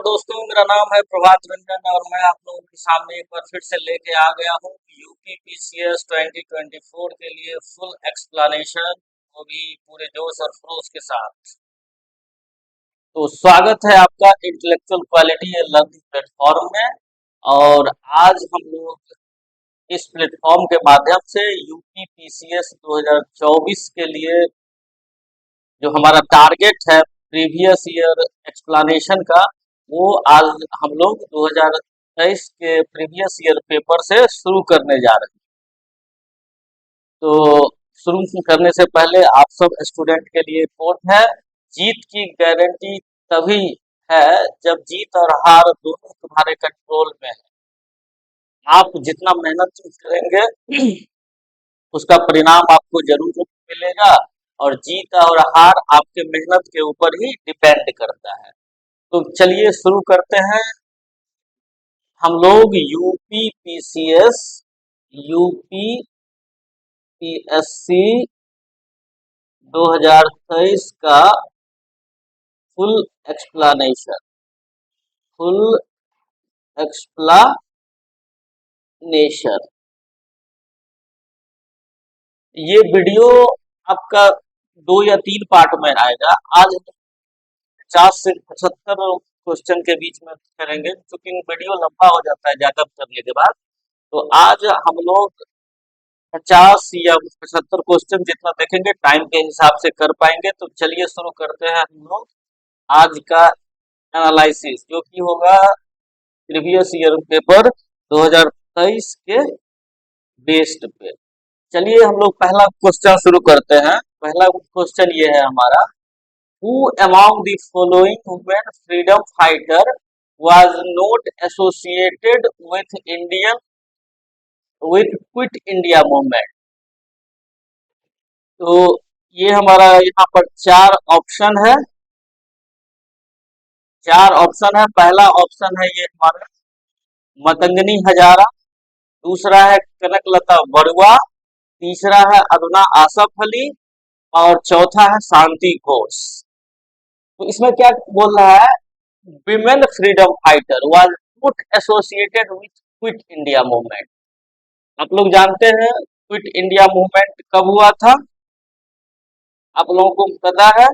दोस्तों, मेरा नाम है प्रभात रंजन और मैं आप लोगों के सामने एक बार फिर से लेके आ गया हूँ यूपीपीसीएस 2024 के लिए फुल एक्सप्लेनेशन, वो भी पूरे जोश और खरोश के साथ। तो स्वागत है आपका इंटेलेक्चुअल क्वालिटी लर्निंग प्लेटफॉर्म में। और आज हम लोग इस प्लेटफॉर्म के माध्यम से यूपीपीसीएस 2024 के लिए जो हमारा टारगेट है प्रीवियस ईयर एक्सप्लेनेशन का, वो आज हम लोग 2023 के प्रीवियस ईयर पेपर से शुरू करने जा रहे हैं। तो शुरू करने से पहले आप सब स्टूडेंट के लिए कोट है, जीत की गारंटी तभी है जब जीत और हार दोनों तुम्हारे कंट्रोल में है। आप जितना मेहनत करेंगे उसका परिणाम आपको जरूर मिलेगा, और जीत और हार आपके मेहनत के ऊपर ही डिपेंड करता है। तो चलिए शुरू करते हैं। हम लोग यूपीपीएससी 2023 का फुल एक्सप्लेनेशन ये वीडियो आपका 2 या 3 पार्ट में आएगा। आज 50 से 75 क्वेश्चन के बीच में करेंगे, क्योंकि वीडियो लंबा हो जाता है ज्यादा करने के बाद। तो आज हम लोग 50 या 75 क्वेश्चन जितना देखेंगे टाइम के हिसाब से कर पाएंगे। तो चलिए शुरू करते हैं हम लोग आज का एनालिसिस, जो कि होगा प्रीवियस ईयर पेपर 2023 के बेस्ड पे। चलिए हम लोग पहला क्वेश्चन शुरू करते हैं। पहला क्वेश्चन ये है हमारा, Who among the following women freedom fighter was not associated with Quit India movement? तो ये हमारा यहाँ पर चार ऑप्शन है। पहला ऑप्शन है ये हमारा मतंगनी हजारा, दूसरा है कनकलता बरुआ, तीसरा है अरुणा आसफ अली, और चौथा है शांति घोष। तो इसमें क्या बोल रहा है, women freedom fighter was not associated with quit India movement. आप लोग जानते हैं क्विट इंडिया मूवमेंट कब हुआ था, आप लोगों को पता है।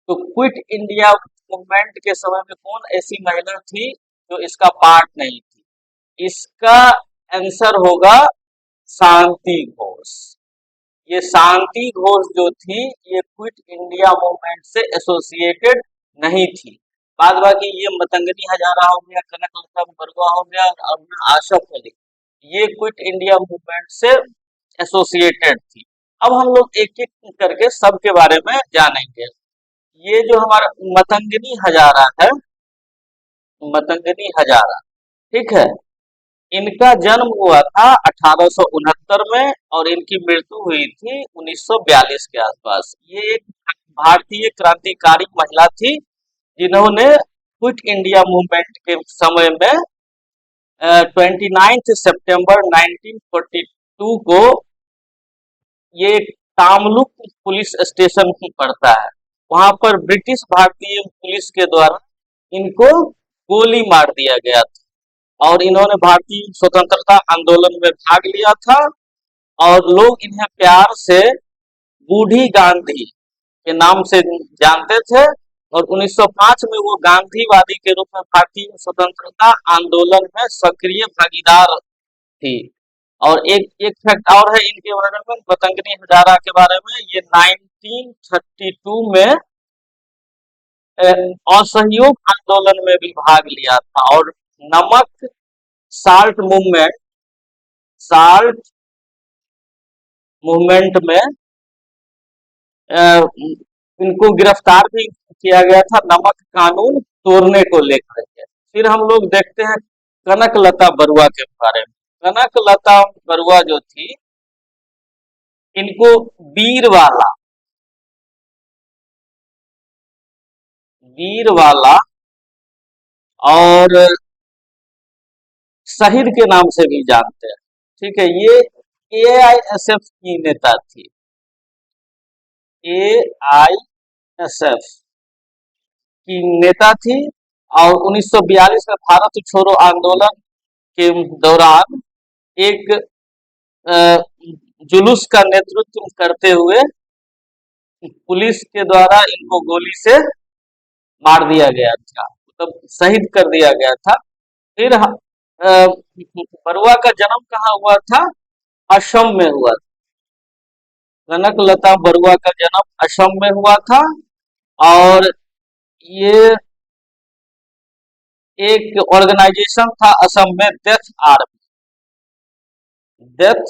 तो क्विट इंडिया मूवमेंट के समय में कौन ऐसी महिला थी जो इसका पार्ट नहीं थी? इसका आंसर होगा शांति घोष। ये शांति घोष जो थी ये क्विट इंडिया मूवमेंट से एसोसिएटेड नहीं थी। बाद बाकी ये मतंगनी हजारा हो गया, कनकलता बरुआ हो गया और अरुणा आसफ अली, ये क्विट इंडिया मूवमेंट से एसोसिएटेड थी। अब हम लोग एक एक करके सबके बारे में जानेंगे। ये जो हमारा मतंगनी हजारा, ठीक है, इनका जन्म हुआ था 1869 में और इनकी मृत्यु हुई थी 1942 के आसपास। ये एक भारतीय क्रांतिकारी महिला थी जिन्होंने क्विट इंडिया मूवमेंट के समय में 29 सितंबर 1942 को, ये तामलुक पुलिस स्टेशन पड़ता है, वहां पर ब्रिटिश भारतीय पुलिस के द्वारा इनको गोली मार दिया गया था। और इन्होंने भारतीय स्वतंत्रता आंदोलन में भाग लिया था और लोग इन्हें प्यार से बूढ़ी गांधी के नाम से जानते थे। और 1905 में वो गांधीवादी के रूप में भारतीय स्वतंत्रता आंदोलन में सक्रिय भागीदार थी। और एक फैक्ट और है इनके बारे में, मतंगनी हजारा के बारे में, ये 1932 में असहयोग आंदोलन में भी भाग लिया था। और नमक साल्ट मूवमेंट में इनको गिरफ्तार भी किया गया था, नमक कानून तोड़ने को लेकर के। फिर हम लोग देखते हैं कनकलता बरुआ के बारे में। कनकलता बरुआ जो थी, इनको वीरवाला और शहीद के नाम से भी जानते हैं, ठीक है। ये एआईएसएफ की नेता थी, एआईएसएफ की नेता थी। और 1942 में भारत छोड़ो आंदोलन के दौरान एक अ, जुलूस का नेतृत्व करते हुए पुलिस के द्वारा इनको गोली से मार दिया गया था, मतलब शहीद कर दिया गया था। फिर बरुआ का जन्म कहाँ हुआ था? असम में हुआ था। कनक लता बरुआ का जन्म असम में हुआ था। और ये एक ऑर्गेनाइजेशन था असम में, डेथ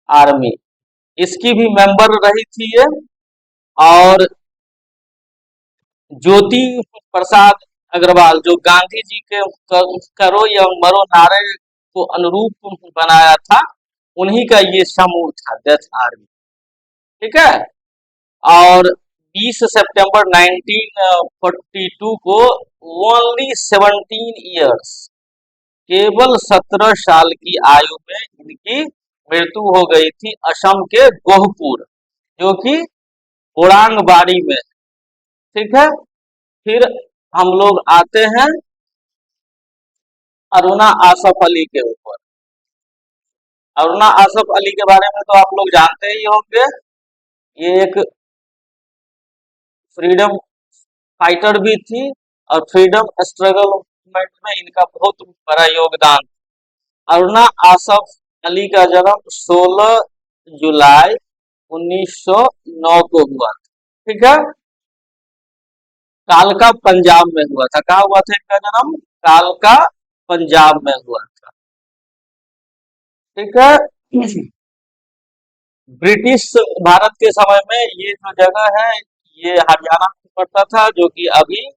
आर्मी, इसकी भी मेंबर रही थी ये। और ज्योति प्रसाद अग्रवाल, जो गांधी जी के करो या मरो नारे को अनुरूप बनाया था, उन्हीं का ये समूह था डेथ आर्मी। ठीक है। और 20 सितंबर 1942 को ओनली 17 इयर्स, केवल 17 साल की आयु में इनकी मृत्यु हो गई थी असम के गोहपुर, जो कि ओरांगबाड़ी में। ठीक है। फिर हम लोग आते हैं अरुणा आसफ अली के ऊपर। अरुणा आसफ अली के बारे में तो आप लोग जानते ही होंगे। ये एक फ्रीडम फाइटर भी थी और फ्रीडम स्ट्रगल मूवमेंट में इनका बहुत बड़ा योगदान। अरुणा आसफ अली का जन्म 16 जुलाई 1909 को हुआ था। ठीक है। कालका पंजाब में हुआ था। कहाँ हुआ था इनका जन्म? कालका पंजाब में हुआ था। ठीक है। ब्रिटिश भारत के समय में ये जो जगह है, ये हरियाणा में पड़ता था, जो कि अभी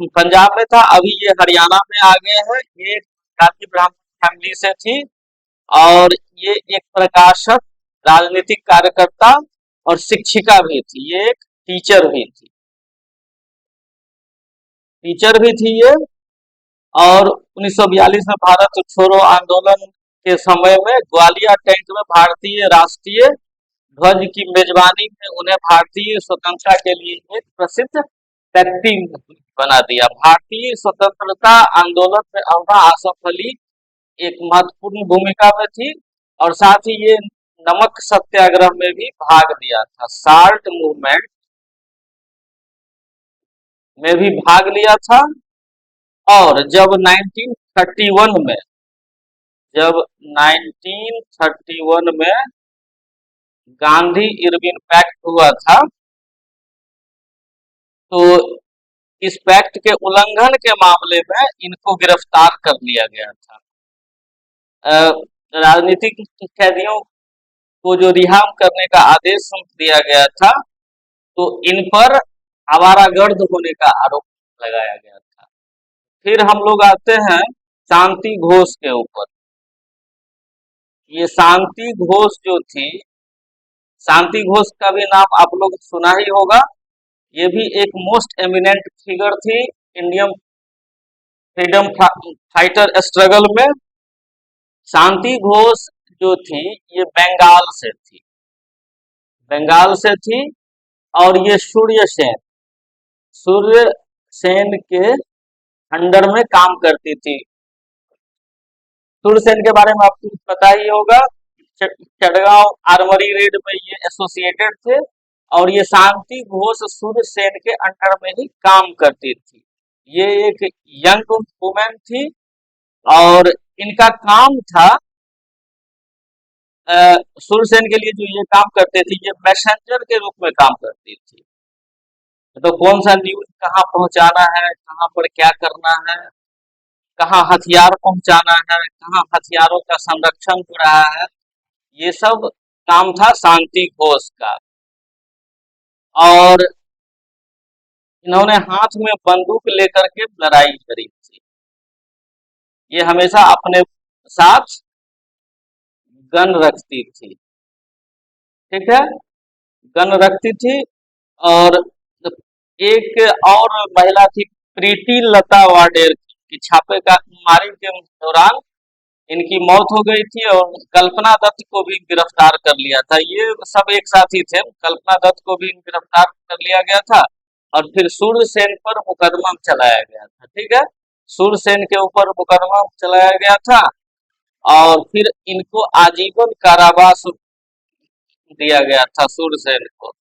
पंजाब में था, अभी ये हरियाणा में आ गए हैं। ये जाति ब्राह्मण फैमिली से थी और ये एक प्रकाशक, राजनीतिक कार्यकर्ता और शिक्षिका भी थी। ये एक टीचर भी थी ये। और 1942 में भारत छोड़ो आंदोलन के समय में ग्वालियर टैंक में भारतीय राष्ट्रीय ध्वज की मेजबानी में उन्हें भारतीय स्वतंत्रता के लिए एक प्रसिद्ध व्यक्ति बना दिया। भारतीय स्वतंत्रता आंदोलन में अरुणा आसफ अली एक महत्वपूर्ण भूमिका में थी और साथ ही ये नमक सत्याग्रह में भी भाग लिया था। साल्ट मूवमेंट में भी भाग लिया था। और जब 1931 में जब 1931 में गांधी इरविन पैक्ट हुआ था, तो इस पैक्ट के उल्लंघन के मामले में इनको गिरफ्तार कर लिया गया था। राजनीतिक कैदियों को जो रिहा करने का आदेश दिया गया था, तो इन पर आवारागर्द होने का आरोप लगाया गया था। फिर हम लोग आते हैं शांति घोष के ऊपर। ये शांति घोष जो थी, शांति घोष का भी नाम आप लोग सुना ही होगा। ये भी एक मोस्ट एमिनेंट फिगर थी इंडियन फ्रीडम फाइटर स्ट्रगल में। शांति घोष जो थी, ये बंगाल से थी। और ये सूर्य सेन के अंडर में काम करती थी। सूर्यसेन के बारे में आपको पता ही होगा। चटगांव आर्मरी रेड में ये एसोसिएटेड थे और ये शांति घोष सूर्यसेन के अंडर में ही काम करती थी। ये एक यंग वुमेन थी और इनका काम था, सूर्यसेन के लिए जो ये काम करते थे, ये मैसेंजर के रूप में काम करती थी। तो कौन सा न्यूज कहाँ पहुंचाना है, कहाँ पर क्या करना है, कहाँ हथियार पहुंचाना है, कहाँ हथियारों का संरक्षण हो रहा है, ये सब काम था शांति घोष का। और इन्होंने हाथ में बंदूक लेकर के लड़ाई करी थी। ये हमेशा अपने साथ गन रखती थी। ठीक है। गन रखती थी। और एक और महिला थी प्रीति लता वाडेर की, छापे का मारी के दौरान इनकी मौत हो गई थी। और कल्पना दत्त को भी गिरफ्तार कर लिया था। ये सब एक साथ ही थे। कल्पना दत्त को भी गिरफ्तार कर लिया गया था और फिर सूर्यसेन पर मुकदमा चलाया गया था। ठीक है, सूर्यसेन के ऊपर मुकदमा चलाया गया था और फिर इनको आजीवन कारावास दिया गया था सूर्यसेन को।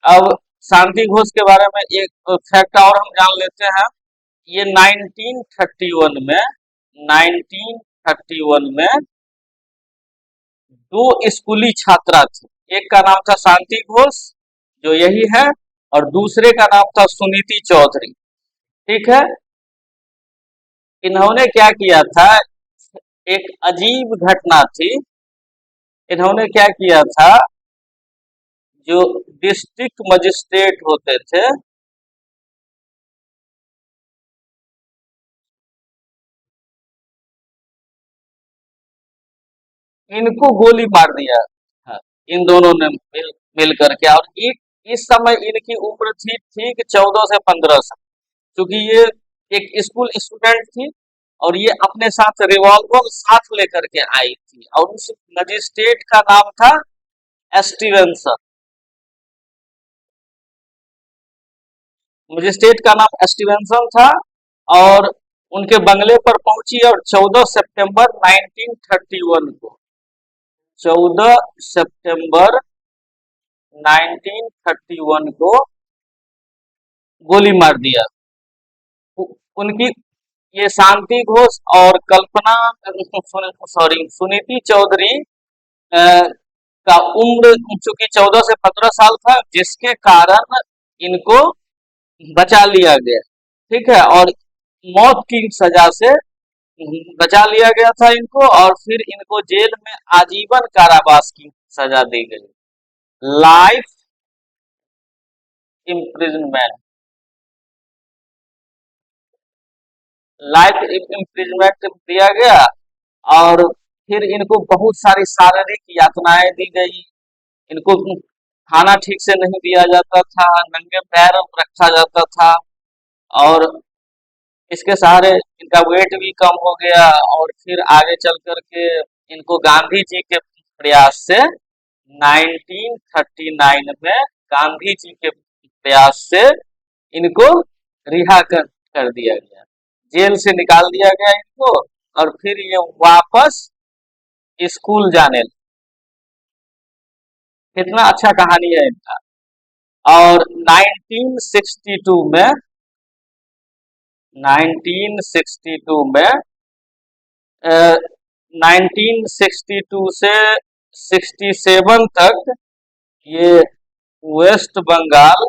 अब शांति घोष के बारे में एक फैक्ट और हम जान लेते हैं। ये 1931 में 1931 में दो स्कूली छात्रा थी। एक का नाम था शांति घोष, जो यही है, और दूसरे का नाम था सुनीति चौधरी। ठीक है, इन्होंने क्या किया था, एक अजीब घटना थी। इन्होंने क्या किया था, जो डिस्ट्रिक्ट मजिस्ट्रेट होते थे, इनको गोली मार दिया। हाँ, इन दोनों ने मिल करके। और इस समय इनकी उम्र थी ठीक 14 से 15 साल, क्योंकि ये एक स्कूल स्टूडेंट थी और ये अपने साथ रिवॉल्वर साथ लेकर के आई थी। और उस मजिस्ट्रेट का नाम था स्टीवेंसन। मजिस्ट्रेट का नाम स्टीवेंसन था और उनके बंगले पर पहुंची और 14 सितंबर 1931 को 14 सितंबर 1931 को गोली मार दिया। उनकी ये शांति घोष और कल्पना, सॉरी, सुनीति चौधरी का उम्र चूंकि 14 से 15 साल था, जिसके कारण इनको बचा लिया गया। ठीक है, और मौत की सजा से बचा लिया गया था इनको, और फिर इनको जेल में आजीवन कारावास की सजा दी गई, लाइफ इम्प्रिजनमेंट। लाइफ इम्प्रिजनमेंट दिया गया और फिर इनको बहुत सारी शारीरिक यातनाएं दी गई। इनको खाना ठीक से नहीं दिया जाता था, नंगे पैर रखा जाता था, और इसके सहारे इनका वेट भी कम हो गया। और फिर आगे चल करके इनको गांधी जी के प्रयास से 1939 में गांधी जी के प्रयास से इनको रिहा कर दिया गया, जेल से निकाल दिया गया इनको, और फिर ये वापस स्कूल जाने लगे। कितना अच्छा कहानी है इनका। और 1962 में 1962 में 1962 से 67 तक ये वेस्ट बंगाल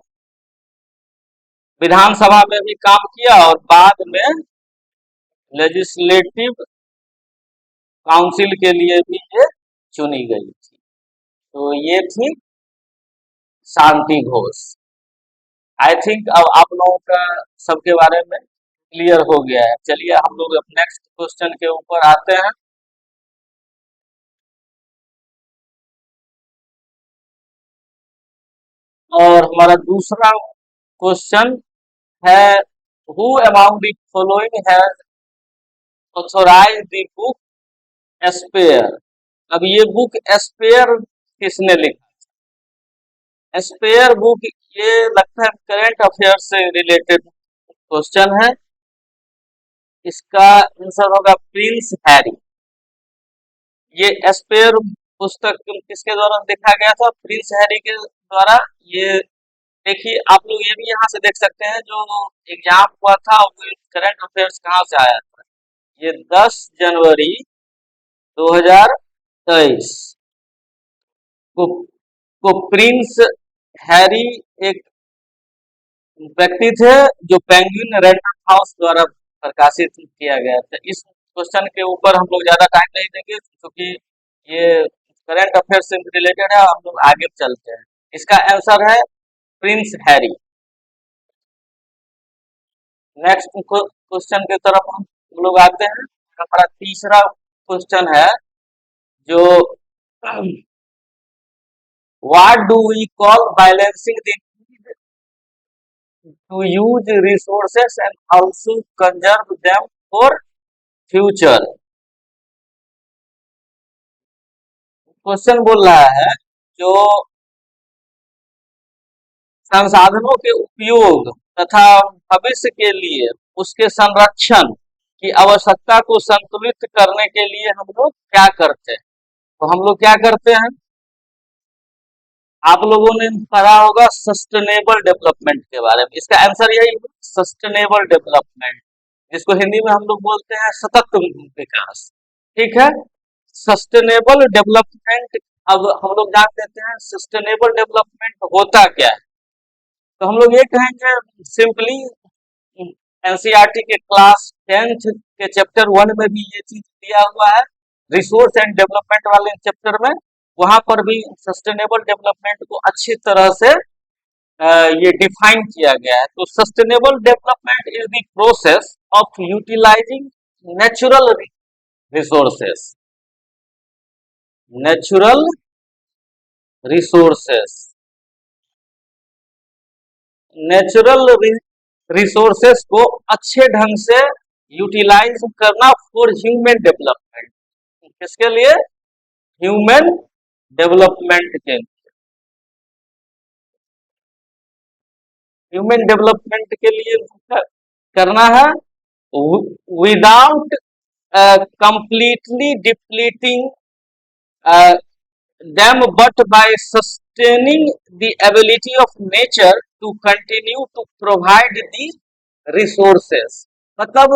विधानसभा में भी काम किया और बाद में लेजिस्लेटिव काउंसिल के लिए भी ये चुनी गई थी। तो ये थी शांति घोष। आई थिंक अब आप लोगों का सबके बारे में क्लियर हो गया है। चलिए हम लोग अब नेक्स्ट क्वेश्चन के ऊपर आते हैं। और हमारा दूसरा क्वेश्चन है, who among the following has authorised the book Aspire. अब ये बुक एस्पेयर किसने लिखा? एस्पेयर बुक, ये लगता है करंट अफेयर से रिलेटेड क्वेश्चन है। इसका आंसर होगा प्रिंस हैरी। ये एस्पेयर पुस्तक किसके द्वारा लिखा गया था? प्रिंस हैरी के द्वारा। ये देखिए, आप लोग ये भी यहाँ से देख सकते हैं, जो एग्जाम हुआ था वो करंट अफेयर्स कहाँ से आया था। ये 10 जनवरी 2023 को, प्रिंस हैरी एक व्यक्ति थे जो पेंगुइन रैंडम हाउस द्वारा प्रकाशित किया गया था। इस क्वेश्चन के ऊपर हम लोग ज्यादा टाइम नहीं देंगे, क्योंकि ये करंट अफेयर से रिलेटेड है। हम लोग आगे चलते हैं। इसका आंसर है प्रिंस हैरी। नेक्स्ट क्वेश्चन की तरफ हम लोग आते हैं। हमारा तीसरा क्वेश्चन है, जो what do we call balancing the to use resources and also conserve them for future। Question बोल रहा है, जो संसाधनों के उपयोग तथा भविष्य के लिए उसके संरक्षण की आवश्यकता को संतुलित करने के लिए हम लोग क्या करते हैं? तो हम लोग क्या करते हैं? आप लोगों ने पढ़ा होगा सस्टेनेबल डेवलपमेंट के बारे में। इसका आंसर यही है, सस्टेनेबल डेवलपमेंट, जिसको हिंदी में हम लोग बोलते हैं सतत विकास। ठीक है, सस्टेनेबल डेवलपमेंट। अब हम लोग जान लेते हैं सस्टेनेबल डेवलपमेंट होता क्या है। तो हम लोग ये कहेंगे सिंपली, एनसीईआरटी के क्लास 10th के चैप्टर 1 में भी ये चीज दिया हुआ है, रिसोर्स एंड डेवलपमेंट वाले चैप्टर में। वहां पर भी सस्टेनेबल डेवलपमेंट को अच्छी तरह से ये डिफाइन किया गया है। तो sustainable development is the process of utilising natural resources, natural resources, natural resources को अच्छे ढंग से यूटिलाइज करना फॉर ह्यूमन डेवलपमेंट। किसके लिए? ह्यूमन डेवलपमेंट के लिए। ह्यूमन डेवलपमेंट के लिए करना है without completely depleting them, but by sustaining the ability of nature to continue to provide the resources। मतलब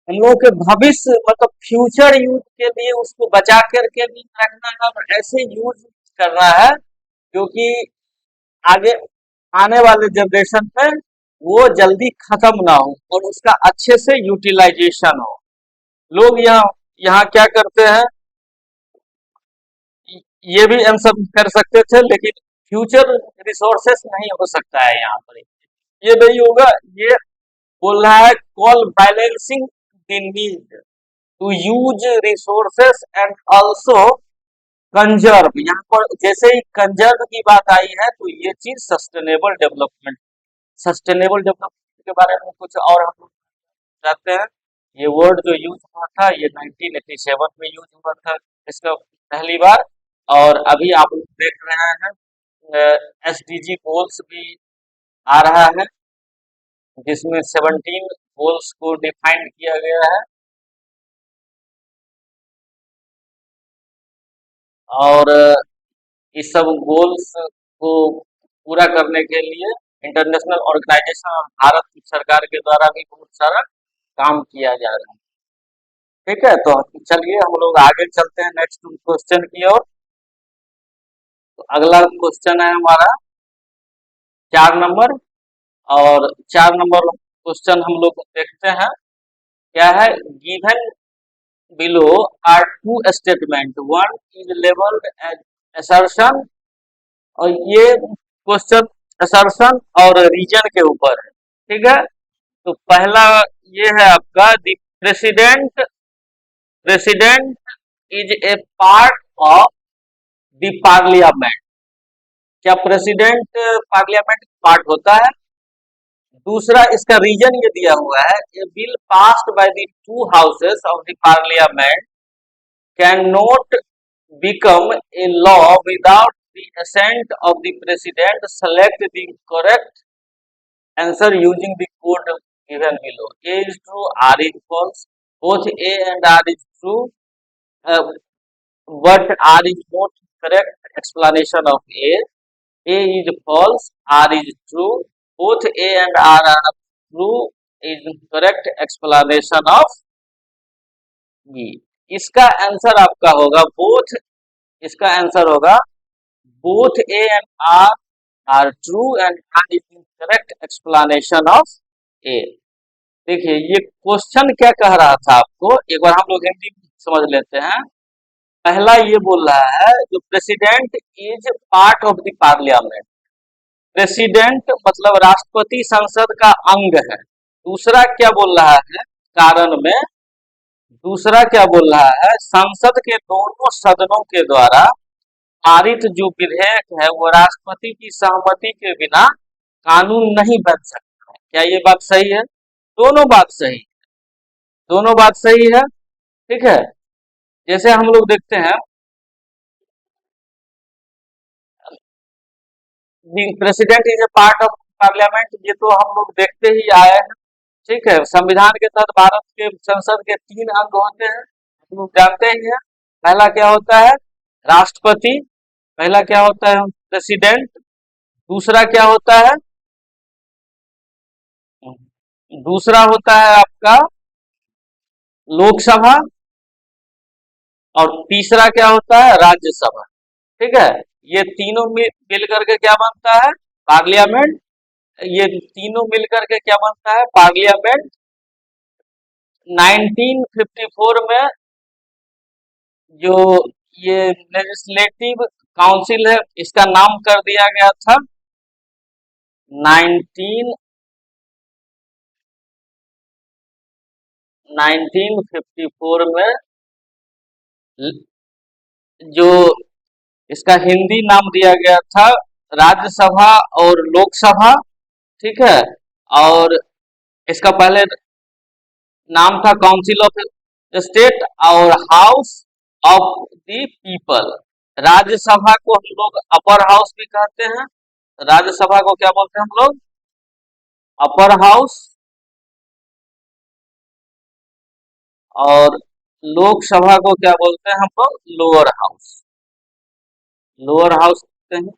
हम लोगों के भविष्य, मतलब फ्यूचर यूज के लिए उसको बचा करके भी रखना है और ऐसे यूज करना है क्योंकि आगे आने वाले जनरेशन में वो जल्दी खत्म ना हो और उसका अच्छे से यूटिलाइजेशन हो। लोग यहाँ यहाँ क्या करते हैं, ये भी आंसर कर सकते थे लेकिन फ्यूचर रिसोर्सेस नहीं हो सकता है यहाँ पर, ये नहीं होगा। ये बोल रहा है call balancing the need to use resources and also conserve. यहाँ पर जैसे ही कंजर्व की बात आई है तो ये चीज सस्टेनेबल डेवलपमेंट, सस्टेनेबल डेवलपमेंट के बारे में कुछ और हम लोग जानते हैं। ये वर्ड जो यूज हुआ था ये 1987 में यूज हुआ था इसका पहली बार। और अभी आप लोग देख रहे हैं एसडीजी गोल्स भी आ रहा है जिसमें 17 गोल्स को डिफाइन किया गया है और इस सब गोल्स को पूरा करने के लिए इंटरनेशनल ऑर्गेनाइजेशन और भारत सरकार के द्वारा भी बहुत सारा काम किया जा रहा है। ठीक है, तो चलिए हम लोग आगे चलते हैं नेक्स्ट क्वेश्चन की ओर। तो अगला क्वेश्चन है हमारा 4 नंबर, और 4 नंबर क्वेश्चन हम लोग देखते हैं क्या है। Given below are two statement, one is labelled as assertion, और ये क्वेश्चन असर्शन और रीजन के ऊपर है। ठीक है, तो पहला ये है आपका the president, president is a part of the parliament. क्या प्रेसिडेंट पार्लियामेंट पार्ट होता है? दूसरा इसका रीजन ये दिया हुआ है, a bill passed by the two houses of the parliament can not become a law without the assent of the president. Select the correct answer using the code given below. A is true, R is false. Both A and R is true, uh, but R is not correct explanation of A. A is false, R is true. Both A and R are true is correct explanation of B. इसका answer आपका होगा both, इसका answer होगा both A and R are true and R is the correct explanation of A। देखिए ये question क्या कह रहा था आपको, एक बार हम लोग हिंदी में समझ लेते हैं। पहला ये बोल रहा है जो president is part of the parliament, president मतलब राष्ट्रपति संसद का अंग है। दूसरा क्या बोल रहा है कारण में, दूसरा क्या बोल रहा है संसद के दोनों सदनों के द्वारा पारित जो विधेयक है वो राष्ट्रपति की सहमति के बिना कानून नहीं बन सकता है। क्या ये बात सही है? दोनों बात सही, दोनों बात सही है। ठीक है, जैसे हम लोग देखते हैं president is a part of parliament, ये तो हम लोग देखते ही आए हैं। ठीक है, संविधान के तहत भारत के संसद के 3 अंग होते हैं, हम लोग जानते ही हैं। पहला क्या होता है? राष्ट्रपति। पहला क्या होता है? प्रेसिडेंट। दूसरा क्या होता है? दूसरा होता है आपका लोकसभा। और तीसरा क्या होता है? राज्यसभा। ठीक है, ये तीनों मिल करके क्या बनता है? पार्लियामेंट। ये तीनों मिल करके क्या बनता है? पार्लियामेंट। 1954 में जो ये लेजिस्लेटिव काउंसिल है, इसका नाम कर दिया गया था 19 1954 में जो इसका हिंदी नाम दिया गया था राज्यसभा और लोकसभा। ठीक है, और इसका पहले नाम था काउंसिल ऑफ स्टेट और house of the people. Rajya Sabha को हम लोग अपर हाउस भी कहते हैं। राज्यसभा को क्या बोलते हैं हम लोग? Upper house. और लोकसभा को क्या बोलते हैं हम लोग? Lower house. लोअर हाउस कहते हैं,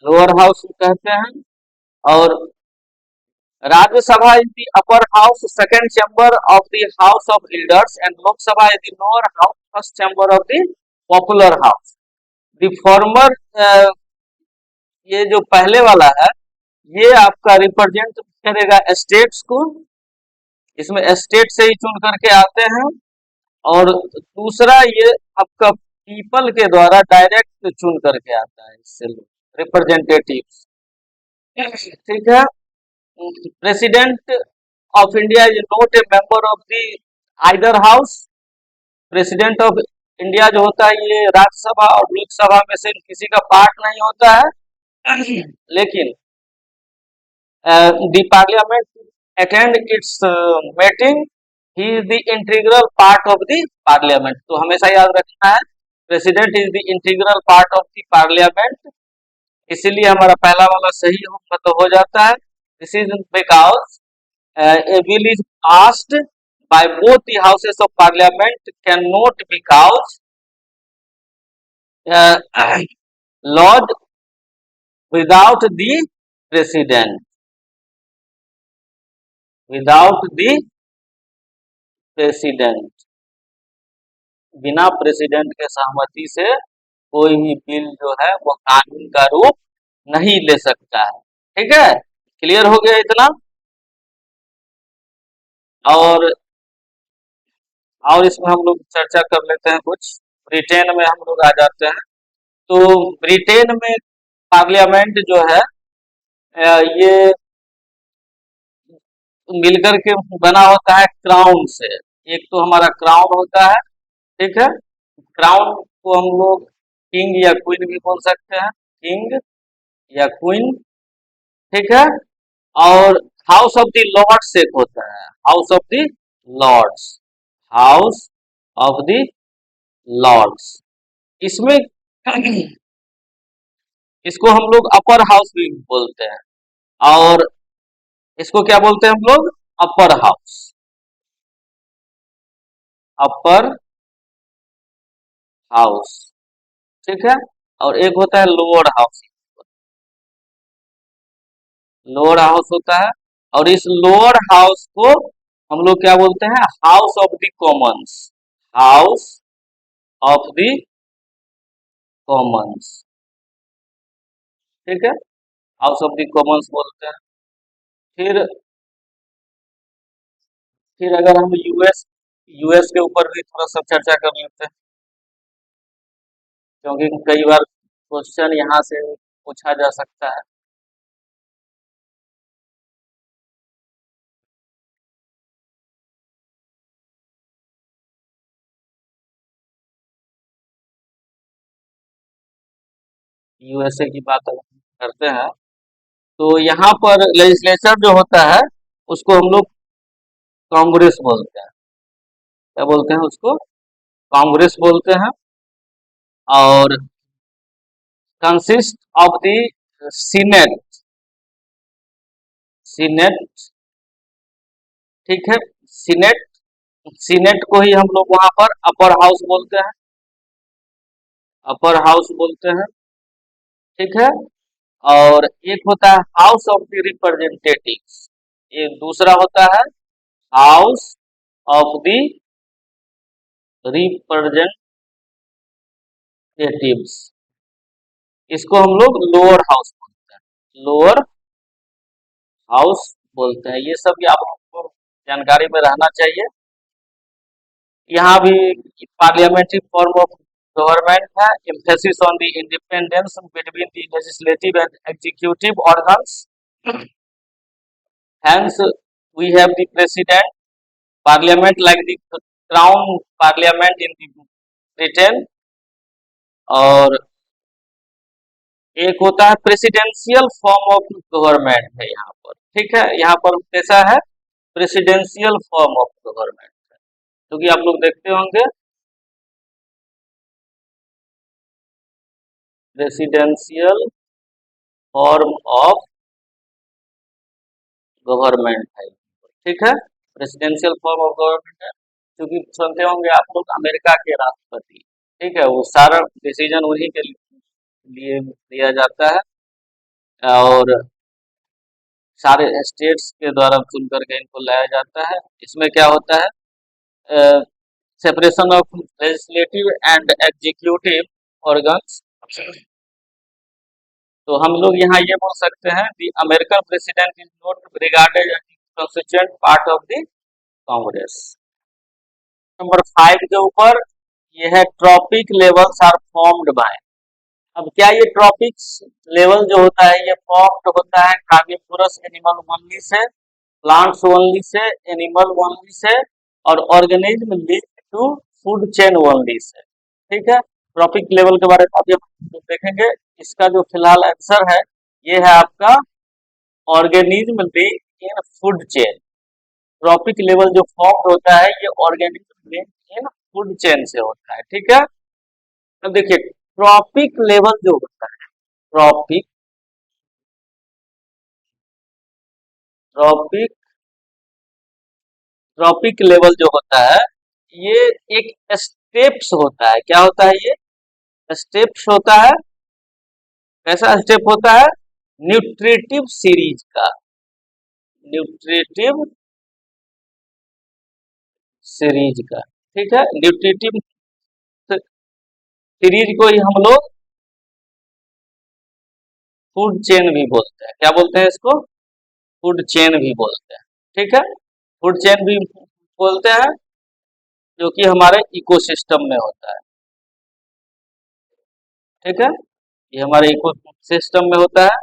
लोअर हाउस कहते हैं। और Rajya Sabha is the upper house second chamber of the house of leaders and Lok Sabha is the lower house first chamber of the popular house. The former, ये जो पहले वाला है, ये आपका रिप्रेजेंट करेगा स्टेट्स को। इसमें स्टेट से ही चुन करके आते हैं। और दूसरा ये आपका पीपल के द्वारा डायरेक्ट चुन करके आता है, इससे रिप्रेजेंटेटिव्स। ठीक है, president of India is not a member of the either house. President of India जो होता है, ये राज्यसभा और लोकसभा में से किसी का पार्ट नहीं होता है। लेकिन the parliament attend its meeting, he is the integral part of the parliament। तो हमेशा याद रखना है, president is the integral part of the parliament. इसीलिए हमारा पहला वाला सही होगा तो हो जाता है। This is because a bill is passed by both the houses of parliament cannot be caused lodged without the president, without the president. बिना प्रेसिडेंट के सहमति से कोई भी बिल जो है वो कानून का रूप नहीं ले सकता है। ठीक है, क्लियर हो गया इतना? और इसमें हम लोग चर्चा कर लेते हैं कुछ। ब्रिटेन में हम लोग आ जाते हैं। तो ब्रिटेन में पार्लियामेंट जो है ये मिलकर के बना होता है क्राउन से। एक तो हमारा क्राउन होता है, ठीक है, क्राउन को हम लोग किंग या क्वीन भी बोल सकते हैं, किंग या क्वीन। ठीक है, और हाउस ऑफ द लॉर्ड्स एक होता है, house of the lords, house of the lords. इसमें इसको हम लोग अपर हाउस भी बोलते हैं। और इसको क्या बोलते हैं हम लोग? Upper house, upper house. ठीक है, और एक होता है लोअर हाउस, लोअर हाउस होता है। और इस लोअर हाउस को हम लोग क्या बोलते हैं? House of the Commons, house of the Commons. ठीक है, हाउस ऑफ द कॉमन्स बोलते हैं। फिर अगर हम यूएस के ऊपर भी थोड़ा सा चर्चा कर लेते हैं, क्योंकि कई बार क्वेश्चन यहाँ से पूछा जा सकता है। यूएसए की बात अगर करते हैं तो यहाँ पर लेजिस्लेचर जो होता है उसको हम लोग कांग्रेस बोलते हैं। क्या बोलते हैं उसको? कांग्रेस बोलते हैं। और consist of the senate, senate, ठीक है, सीनेट, सीनेट को ही हम लोग वहां पर अपर हाउस बोलते हैं, अपर हाउस बोलते हैं, ठीक है। और एक होता है हाउस ऑफ द रिप्रेजेंटेटिव्स, ये दूसरा होता है हाउस ऑफ द रिप्रेजेंटेटिव्स, इसको हम लोग लोअर हाउस बोलते हैं, लोअर हाउस बोलते हैं। ये सब भी आप लोगों को जानकारी में रहना चाहिए। यहाँ भी पार्लियामेंट्री फॉर्म ऑफ गवर्नमेंट है, emphasis on the independence between the legislative and executive organs, hence we have the president, parliament like the crown parliament in the Britain, और एक होता है प्रेसिडेंशियल फॉर्म ऑफ गवर्नमेंट है यहाँ पर, ठीक है, यहाँ पर कैसा है, प्रेसिडेंशियल फॉर्म ऑफ गवर्नमेंट है, क्योंकि आप लोग देखते होंगे प्रेसिडेंशियल फॉर्म ऑफ गवर्नमेंट है, ठीक है, प्रेसिडेंशियल फॉर्म ऑफ गवर्नमेंट है, क्योंकि सुनते होंगे आप लोग अमेरिका के राष्ट्रपति, ठीक है, वो सारा डिसीजन उन्हीं के लिए दिया जाता है, और सारे स्टेट्स के द्वारा चुन करके इनको लाया जाता है। इसमें क्या होता है, separation of legislative and executive organs, तो हम लोग यहाँ ये बोल सकते हैं the American president is not regarded as constituent part of the Congress. Number 5 के ऊपर ये है trophic levels are formed by, अब क्या ये ट्रॉपिक्स लेवल जो होता है ये फॉर्म्ड होता है कार्निवोरस एनिमल ओनली से, प्लांट्स ओनली से, एनिमल ओनली से, और organism linked to food chain only से, ठीक है। ट्रॉपिक लेवल के बारे में अभी हम देखेंगे, इसका जो फिलहाल आंसर है ये है आपका organism linked in food chain. Trophic level जो फॉर्म होता है ये organism linked in food chain से होता है, ठीक है। अब देखिए ट्रॉपिक लेवल जो होता है, ट्रॉपिक, ट्रॉपिक, ट्रॉपिक लेवल जो होता है ये एक स्टेप्स होता है, क्या होता है ये स्टेप्स होता है, कैसा स्टेप होता है, न्यूट्रिटिव सीरीज का, न्यूट्रिटिव सीरीज का, ठीक है, न्यूट्रिटिव सीरीज को ही हम लोग फूड चेन भी बोलते हैं, क्या बोलते हैं इसको, फूड चेन भी बोलते हैं, ठीक है, फूड चेन भी बोलते हैं, जो कि हमारे इकोसिस्टम में होता है, ठीक है, ये हमारे इकोसिस्टम में होता है।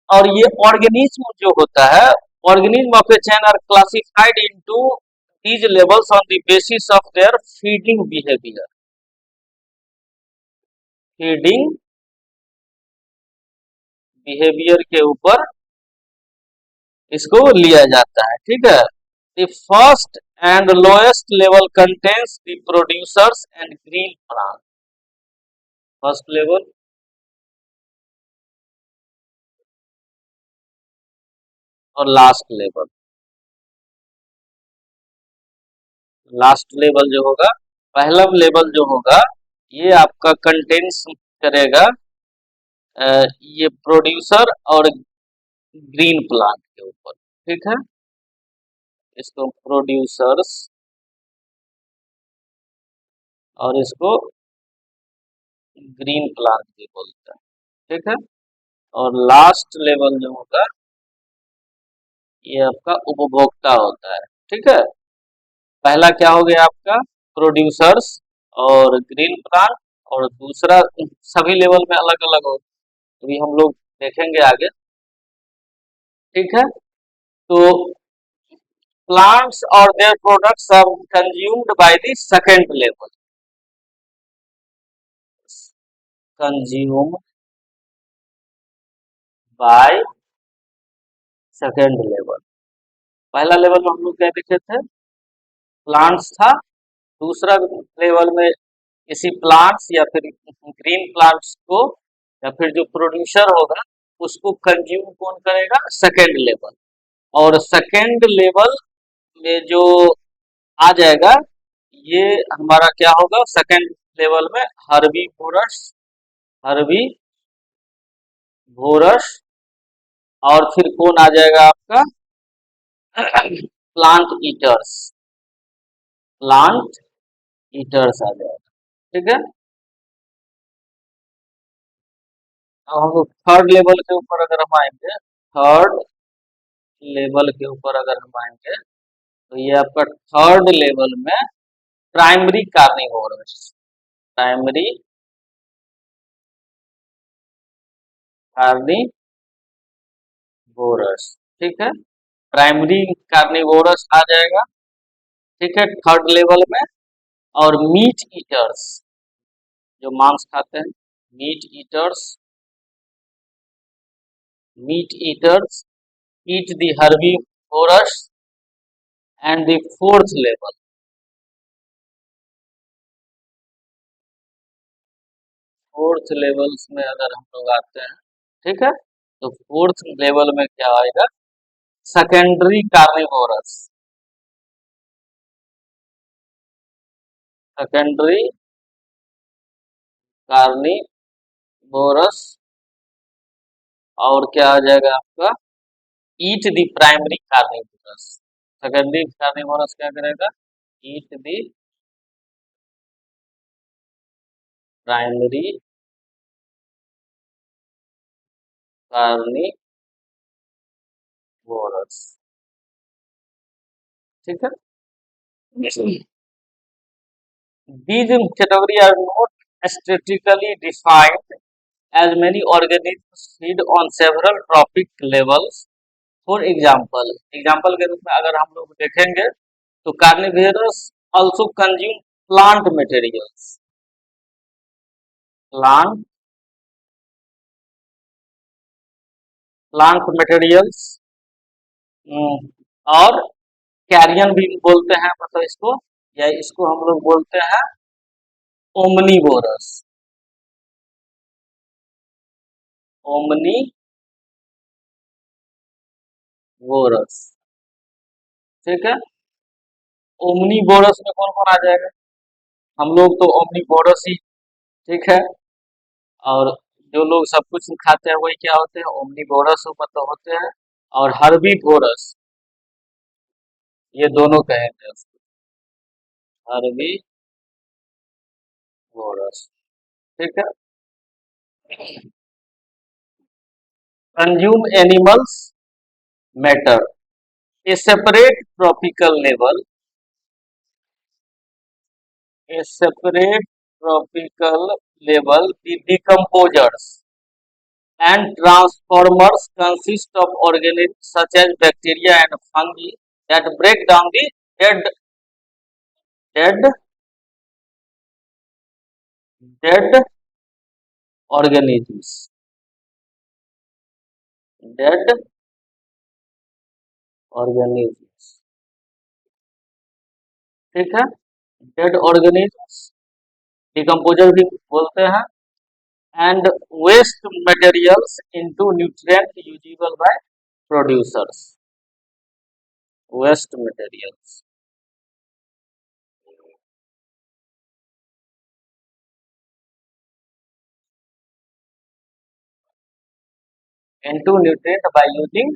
और ये ऑर्गेनिज्म जो होता है, organism of a chain are classified into these levels on the basis of their feeding behavior, feeding behaviour के ऊपर इसको लिया जाता है, ठीक है। The first and lowest level contains the producers and green plant, first level, और last level, last level जो होगा, पहला लेवल जो होगा ये आपका कंटेन्स करेगा ये प्रोड्यूसर और ग्रीन प्लांट के ऊपर, ठीक है, इसको प्रोड्यूसर्स और इसको ग्रीन प्लांट भी बोलते हैं, ठीक है। और लास्ट लेवल जो होगा ये आपका उपभोक्ता होता है, ठीक है। पहला क्या हो गया आपका प्रोड्यूसर्स और ग्रीन प्लांट, और दूसरा सभी लेवल में अलग अलग हो, अभी हम लोग देखेंगे आगे, ठीक है। तो plants or their products are consumed by the second level, consumed by second level। पहला लेवल में हम लोग क्या देखे थे, प्लांट्स था, दूसरा लेवल में किसी प्लांट्स या फिर ग्रीन प्लांट्स को, या फिर जो प्रोड्यूसर होगा उसको कंज्यूम कौन करेगा, सेकेंड लेवल। और सेकेंड लेवल में जो आ जाएगा, ये हमारा क्या होगा, सेकेंड लेवल में हर्बीवोरस, हर्बीवोरस। और फिर कौन आ जाएगा आपका, प्लांट ईटर्स, प्लांट ईटर्स आ जाएगा। ठीक है। अब हम लोग थर्ड लेवल के ऊपर अगर हम आएंगे, थर्ड लेवल के ऊपर अगर हम आएंगे, तो ये आपका थर्ड लेवल में प्राइमरी कार्निवोरस, प्राइमरी कार्निवोरस। ठीक है, प्राइमरी कार्निवोरस आ जाएगा। ठीक है, थर्ड लेवल में। और मीट ईटर्स, जो मांस खाते हैं, meet eaters, meet eaters eat the herbivores। And the fourth level, fourth levels में अगर हम लोग आते हैं, ठीक है, तो फोर्थ लेवल में क्या आएगा, सेकेंडरी कार्निवोरस, सेकेंडरी कार्निवोरस। और क्या आ जाएगा आपका, eat the primary carnivorous. Secondary carnivorous क्या करेगा, ईट द प्राइमरी कार्निवोरस। ठीक है। These categories are not statistically defined, as many organisms feed on several trophic levels. For example, example के रूप में अगर हम लोग देखेंगे, तो कार्निवेरस also consume plant materials, plant plant materials। और कैरियन भी बोलते हैं, मतलब इसको, या इसको हम लोग बोलते हैं ओमनीवोरस, ओमनीवोरस। ठीक है, ओमनीवोरस में कौन कौन आ जाएगा, हम लोग तो ओमनीवोरस ही। ठीक है। और जो लोग सब कुछ खाते हैं वही क्या होते हैं, ओमनीवोरस मतलब होते हैं। और हर्बीवोरस, ये दोनों कहेंगे उसको, हर्बीवोरस। ठीक है। Consume animals matter, A separate tropical level, a separate tropical level, the decomposers and transformers consist of organisms such as bacteria and fungi that break down the dead dead organisms, dead organisms। ठीक है, dead organisms decomposer भी बोलते हैं। And waste materials into nutrient usable by producers, waste materials into nutrient by using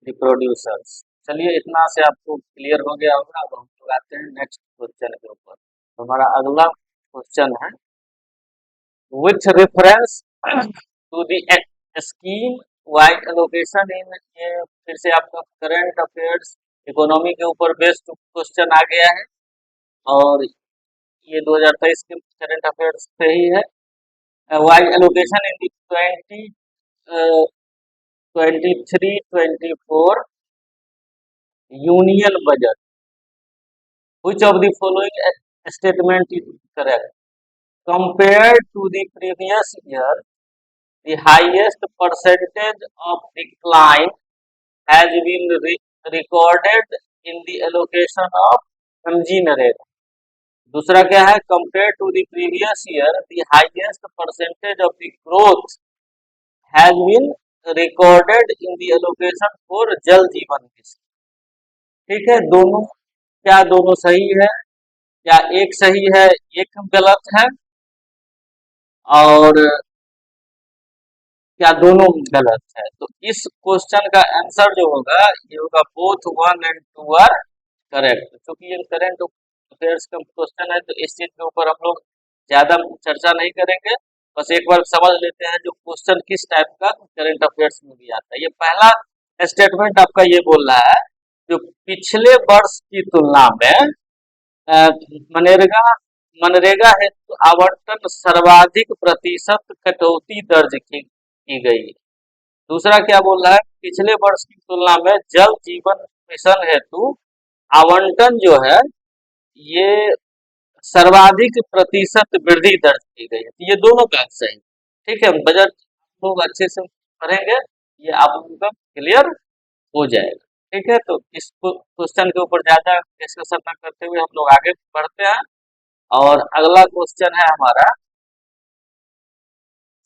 the producers. चलिए, इतना से आपको clear हो गया होगा। अब हम लोग आते हैं नेक्स्ट क्वेश्चन के ऊपर। तो हमारा अगला क्वेश्चन है, with reference to the scheme wide allocation in, ये फिर से आपका करंट अफेयर्स इकोनॉमी के ऊपर बेस्ड क्वेश्चन आ गया है। और ये 2023 के करंट अफेयर्स पे ही है। Wide allocation in the 2023-24 union budget, which of the following statement is correct? Compared to the previous year, the highest percentage of decline has been recorded in the allocation of MG Narega. दूसरा क्या है, compare to the previous year the highest percentage of the growth has been recorded in the allocation for Jal Jeevan mission. ठीक है, दोनों, क्या दोनों सही है, क्या एक सही है एक गलत है, और क्या दोनों गलत है? तो इस क्वेश्चन का आंसर जो होगा ये होगा बोथ 1 और 2 आर करेक्ट। क्योंकि ये करंट अफेयर्स का क्वेश्चन है तो इस चीज के ऊपर हम लोग ज्यादा चर्चा नहीं करेंगे, बस एक बार समझ लेते हैं जो क्वेश्चन किस टाइप का करंट अफेयर्स में भी आता है। ये पहला स्टेटमेंट आपका ये बोल रहा है, जो पिछले वर्ष की तुलना में अ, मनरेगा मनरेगा हेतु आवंटन सर्वाधिक प्रतिशत कटौती दर्ज की गई है। दूसरा क्या बोल रहा है, पिछले वर्ष की तुलना में जल जीवन मिशन हेतु आवंटन जो है ये सर्वाधिक प्रतिशत वृद्धि दर्ज की गई है। तो ये दोनों का सही, ठीक है, बजट लोग अच्छे से पढ़ेंगे, ये आप लोगों का क्लियर हो जाएगा। ठीक है, तो इस क्वेश्चन के ऊपर ज्यादा डिस्कशन न करते हुए हम लोग आगे बढ़ते हैं, और अगला क्वेश्चन है हमारा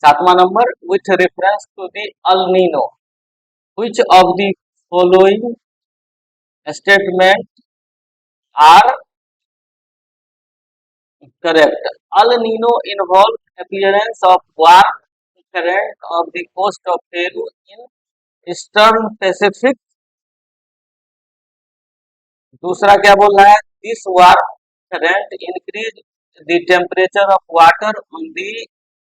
7वां number, with reference to the El Nino which of the following statement are correct? El Nino involve appearance of warm current of the coast of Peru in eastern Pacific. दूसरा क्या बोल रहा है, this warm current increase the temperature of water on the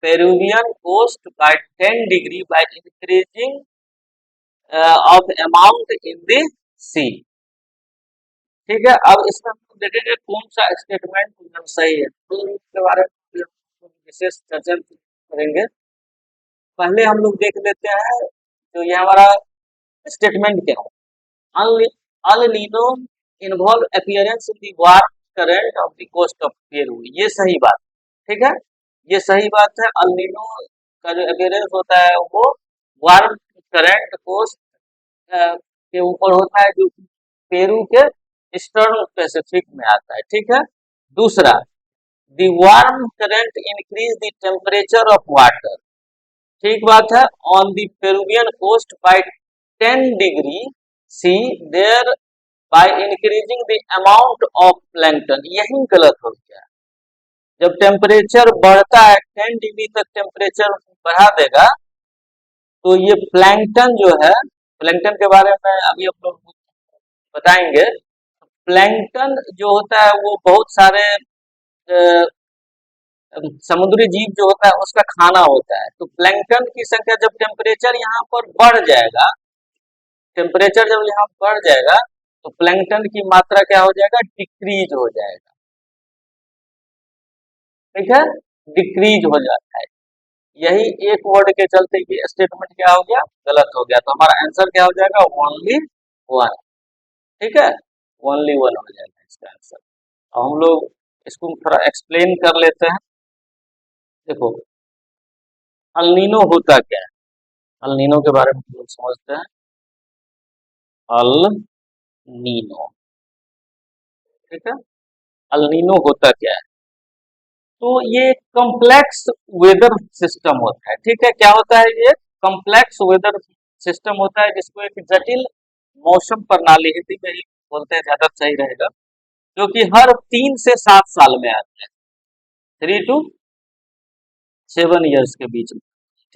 Peruvian coast by 10 degree by increasing of amount in the sea. ठीक है, अब इसमें हम लोग देखेंगे कौन सा स्टेटमेंट सही है, तो इसके बारे में विशेष चर्चा करेंगे। पहले हम लोग देख लेते हैं जो ये हमारा स्टेटमेंट क्या है, El Nino involve appearance in the warm current off the coast of Peru, ये सही बात, ठीक है, ये सही बात है। अल नीनो का जो अपीयरेंस होता है वो वार्म करंट कोस्ट के ऊपर होता है, जो पेरू के ईस्टर्न पैसिफिक में आता है। ठीक है, दूसरा, the warm current increase the temperature of water, ठीक बात है, on the Peruvian coast by 10 degree C thereby increasing the amount of plankton, यही गलत हो गया। जब टेम्परेचर बढ़ता है 10 डिग्री तक टेम्परेचर बढ़ा देगा तो ये प्लैंकटन जो है, प्लैंकटन के बारे में अभी हम लोग बताएंगे। प्लैंकटन जो होता है वो बहुत सारे समुद्री जीव जो होता है उसका खाना होता है। तो प्लैंकटन की संख्या जब टेम्परेचर यहाँ पर बढ़ जाएगा, टेम्परेचर जब यहाँ बढ़ जाएगा तो प्लैंकटन की मात्रा क्या हो जाएगा, डिक्रीज हो जाएगा। ठीक है, डिक्रीज हो जाता है, यही एक वर्ड के चलते ये स्टेटमेंट क्या हो गया, गलत हो गया। तो हमारा आंसर क्या हो जाएगा, ओनली वन। ठीक है, ओनली वन हो जाएगा इसका आंसर। हम लोग इसको थोड़ा एक्सप्लेन कर लेते हैं। देखो, अल नीनो होता क्या है, अल नीनो के बारे में हम लोग समझते हैं। अल नीनो, ठीक है, अल नीनो होता क्या है, तो ये कॉम्प्लेक्स वेदर सिस्टम होता है। ठीक है, क्या होता है, ये कॉम्प्लेक्स वेदर सिस्टम होता है जिसको एक जटिल मौसम प्रणाली, हिंदी में ही बोलते हैं ज्यादा सही रहेगा, जो कि हर 3 से 7 साल में आता है, 3 to 7 ईयर्स के बीच में।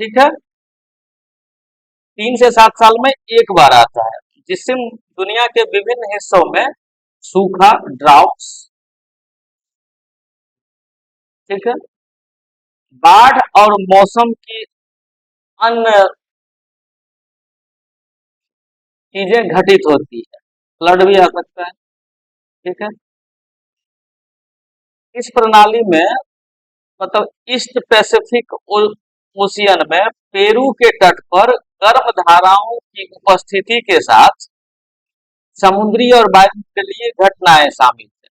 ठीक है, 3 से 7 साल में एक बार आता है, जिससे दुनिया के विभिन्न हिस्सों में सूखा, ड्राउट्स, ठीक है, बाढ़ और मौसम की अन्य चीजें घटित होती है, फ्लड भी आ सकता है। ठीक है, इस प्रणाली में मतलब ईस्ट पैसिफिक ओशियन में पेरू के तट पर गर्म धाराओं की उपस्थिति के साथ समुद्री और वायुमंडलीय घटनाएं शामिल है।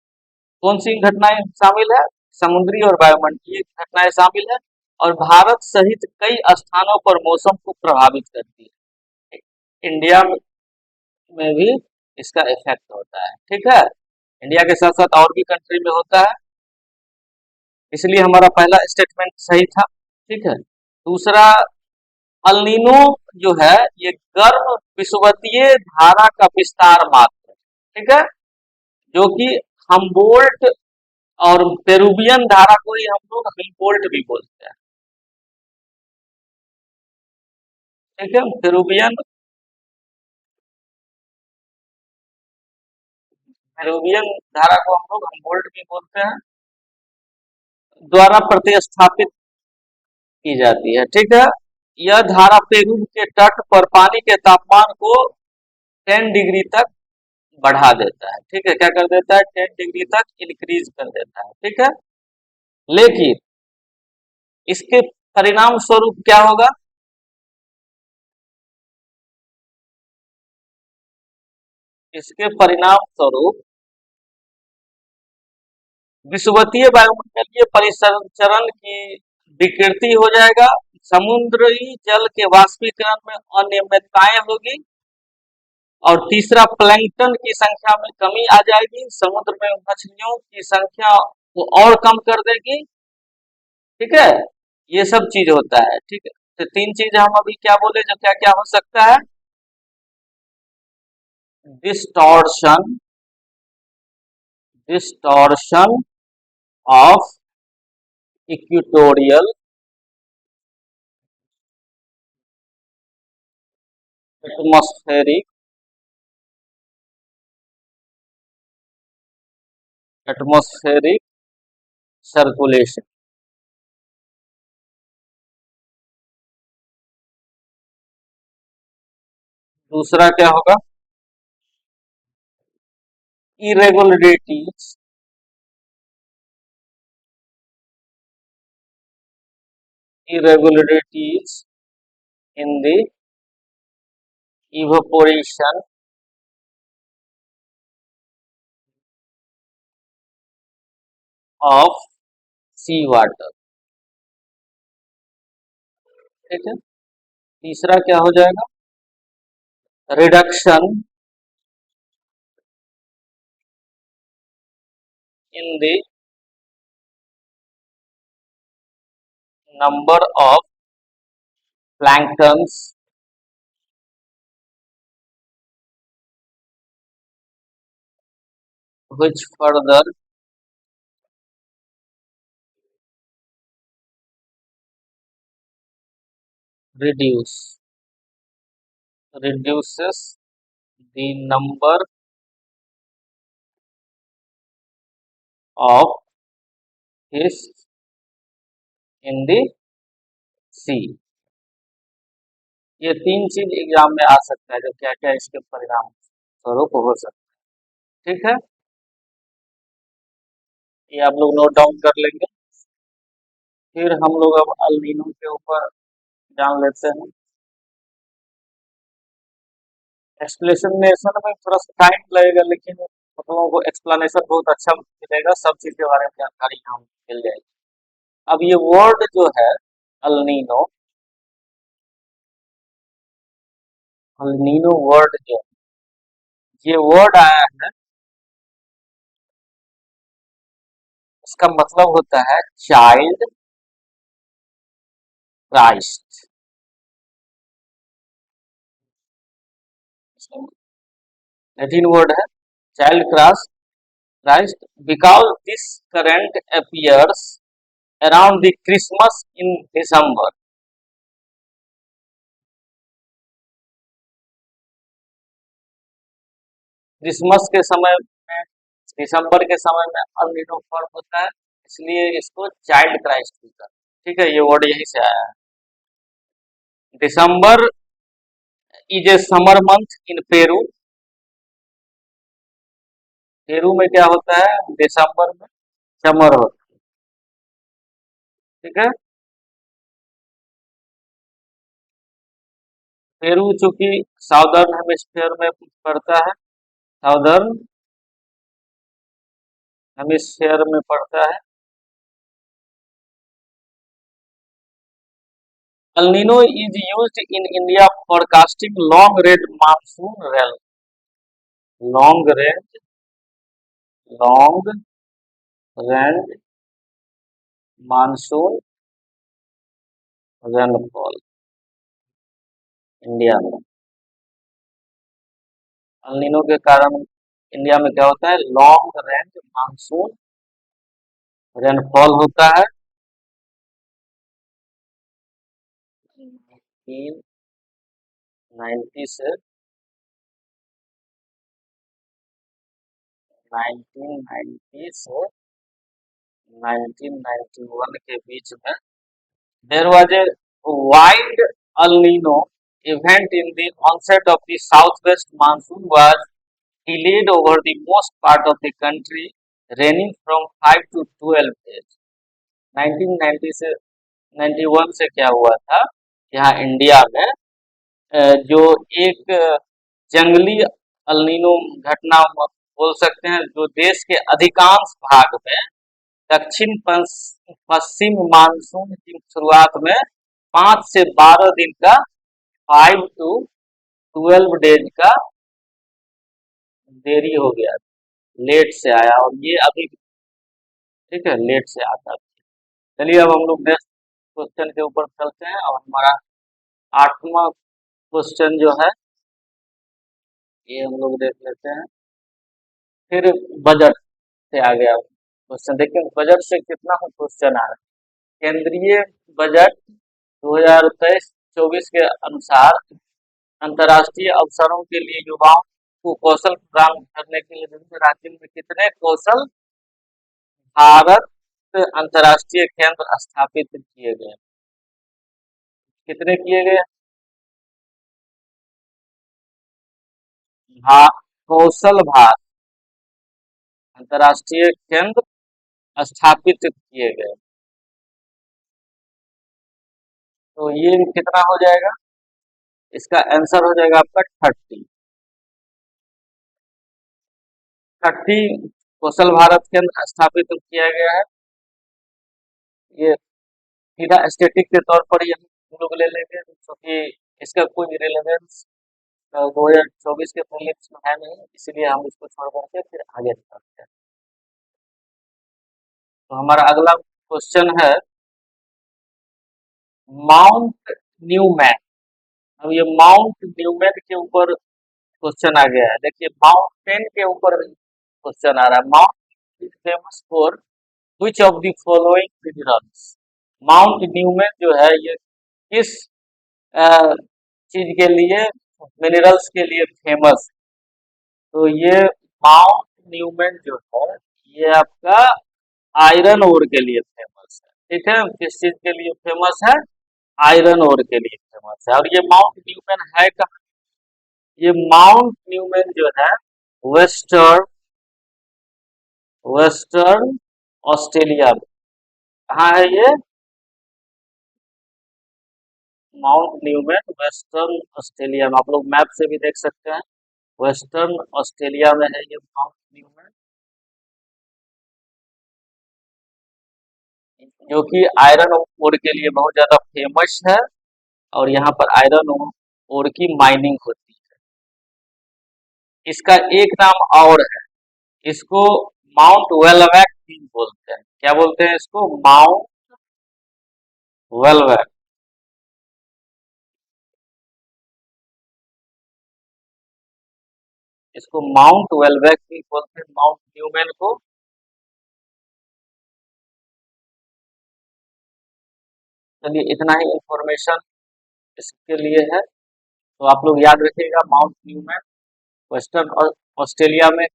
कौन सी घटनाएं शामिल है, समुद्री और वायुमंडलीय घटनाएं शामिल है, और भारत सहित कई स्थानों पर मौसम को प्रभावित करती है। इंडिया में भी इसका इफेक्ट होता है। ठीक है, इंडिया के साथ साथ और भी कंट्री में होता है, इसलिए हमारा पहला स्टेटमेंट सही था। ठीक है। दूसरा, अल्नीनो जो है ये गर्म विषुवतीय धारा का विस्तार मात्र है। ठीक है। जो कि हमबोल्ट और पेरुवियन धारा को ही हम लोग हमबोल्ट भी बोलते हैं। ठीक है। पेरुवियन पेरुवियन धारा को हम लोग हमबोल्ट भी बोलते हैं, द्वारा प्रतिस्थापित की जाती है। ठीक है। यह धारा पेरू के तट पर पानी के तापमान को 10 डिग्री तक बढ़ा देता है। ठीक है। क्या कर देता है? 10 डिग्री तक इंक्रीज कर देता है। ठीक है। लेकिन इसके परिणाम स्वरूप क्या होगा? इसके परिणाम स्वरूप विषुवतीय वायुमंडलीय परिसंचरण की विकृति हो जाएगा, समुद्री जल के वाष्पीकरण में अनियमितताएं होगी, और तीसरा, प्लैंकटन की संख्या में कमी आ जाएगी, समुद्र में मछलियों की संख्या को और कम कर देगी। ठीक है। ये सब चीज होता है। ठीक है। तो तीन चीज हम अभी क्या बोले जो क्या क्या हो सकता है? Distortion distortion of equatorial atmospheric atmospheric circulation. दूसरा क्या होगा? irregularities irregularities in the evaporation of sea water। ठीक है। तीसरा क्या हो जाएगा? Reduction in the number of planktons which further reduce reduces the number of fish in the sea। ये तीन चीज एग्जाम में आ सकता है, जो क्या क्या इसके परिणाम स्वरूप हो सकता है। ठीक है। ये आप लोग नोट डाउन कर लेंगे। फिर हम लोग अब अल नीनो के ऊपर जान लेते हैं। एक्सप्लेनेशन में थोड़ा सा टाइम लगेगा, लेकिन आप लोगों को एक्सप्लेनेशन बहुत अच्छा मिलेगा, सब चीज के बारे में जानकारी यहाँ मिल जाएगी। अब ये वर्ड जो है El Nino El Nino word जो ये वर्ड आया है, इसका मतलब होता है चाइल्ड क्राइस्ट। लैटिन वर्ड है child Christ, because this current appears around the Christmas in December. Christmas के समय में, दिसंबर के समय में अल नीनो फॉर्म होता है, इसलिए इसको चाइल्ड क्राइस्ट भी कहते हैं। ठीक है। ये वर्ड यहीं से आया है। December is a summer month in Peru. Peru में क्या होता है? दिसंबर में समर होता है। ठीक है। पेरू चूंकि साउदर्न हेमिस्फीयर में पड़ता है, साउदर्न हेमिस्फीयर में पड़ता है। El Nino is used in India forecasting long range monsoon rain, long range long range monsoon rainfall India में। अल नीनो के कारण इंडिया में क्या होता है, लॉन्ग रेंज मानसून रेनफॉल होता है। 1990 से 1990 से 1991 के बीच में there was a wide El Nino event in the onset of the southwest monsoon was delayed over the most part of the country, raining from 5 to 12 days. 1990 से 91 से क्या हुआ था, यहाँ इंडिया में जो एक जंगली अल नीनो घटना बोल सकते हैं, जो देश के अधिकांश भाग में दक्षिण पश्चिम मानसून की शुरुआत में 5 से 12 दिन का 5 to 12 डेज का देरी हो गया, लेट से आया, और ये अभी ठीक है लेट से आता है। चलिए अब हम लोग नेक्स्ट क्वेश्चन के ऊपर चलते हैं, और हमारा 8वां क्वेश्चन जो है ये हम लोग देख लेते हैं। फिर बजट से आ गया क्वेश्चन, देखिए बजट से कितना क्वेश्चन आ रहा है। केंद्रीय बजट 2023-24 के अनुसार अंतर्राष्ट्रीय अवसरों के लिए युवाओं को कौशल प्रदान करने के लिए विभिन्न राज्यों में कितने कौशल भारत अंतर्राष्ट्रीय केंद्र स्थापित किए गए, कितने किए गए? हाँ, कौशल भारत अंतर्राष्ट्रीय केंद्र स्थापित किए गए। तो ये कितना हो जाएगा, इसका आंसर हो जाएगा आपका 30 कौशल भारत केंद्र स्थापित किया गया है। ये सीधा स्टेटिक के तौर पर ये हम लोग ले लेंगे, क्योंकि इसका कोई रिलेवेंस 2024 के प्रीलिम्स में है नहीं, इसलिए हम इसको छोड़ करके फिर आगे चलते हैं। तो हमारा अगला क्वेश्चन है माउंट न्यूमैन। अब ये माउंट न्यूमैन के ऊपर क्वेश्चन आ गया है। देखिए माउंटेन के ऊपर क्वेश्चन आ रहा है, Mount is famous for which of the following minerals. Mount Newman जो है ये किस चीज के लिए, मिनरल्स के लिए फेमस? तो ये माउंट न्यूमैन जो है ये आपका आयरन ओर के लिए फेमस है। ठीक है, किस चीज के लिए फेमस है? आयरन ओर के लिए फेमस है। और ये माउंट न्यूमैन है कहाँ? ये माउंट न्यूमैन जो है वेस्टर्न वेस्टर्न ऑस्ट्रेलिया में। कहाँ है ये माउंट न्यूमैन? वेस्टर्न ऑस्ट्रेलिया में। आप लोग मैप से भी देख सकते हैं, वेस्टर्न ऑस्ट्रेलिया में है ये माउंट न्यूमैन, जो कि आयरन ओर के लिए बहुत ज्यादा फेमस है, और यहाँ पर आयरन ओर की माइनिंग होती है। इसका एक नाम और है, इसको माउंट वेलवैक भी बोलते हैं। क्या बोलते हैं इसको? माउंट वेलवैक। इसको माउंट वेलवैक भी बोलते हैं, माउंट न्यूमैन को। चलिए इतना ही इंफॉर्मेशन इसके लिए है, तो आप लोग याद रखिएगा माउंट न्यूमैन वेस्टर्न ऑस्ट्रेलिया में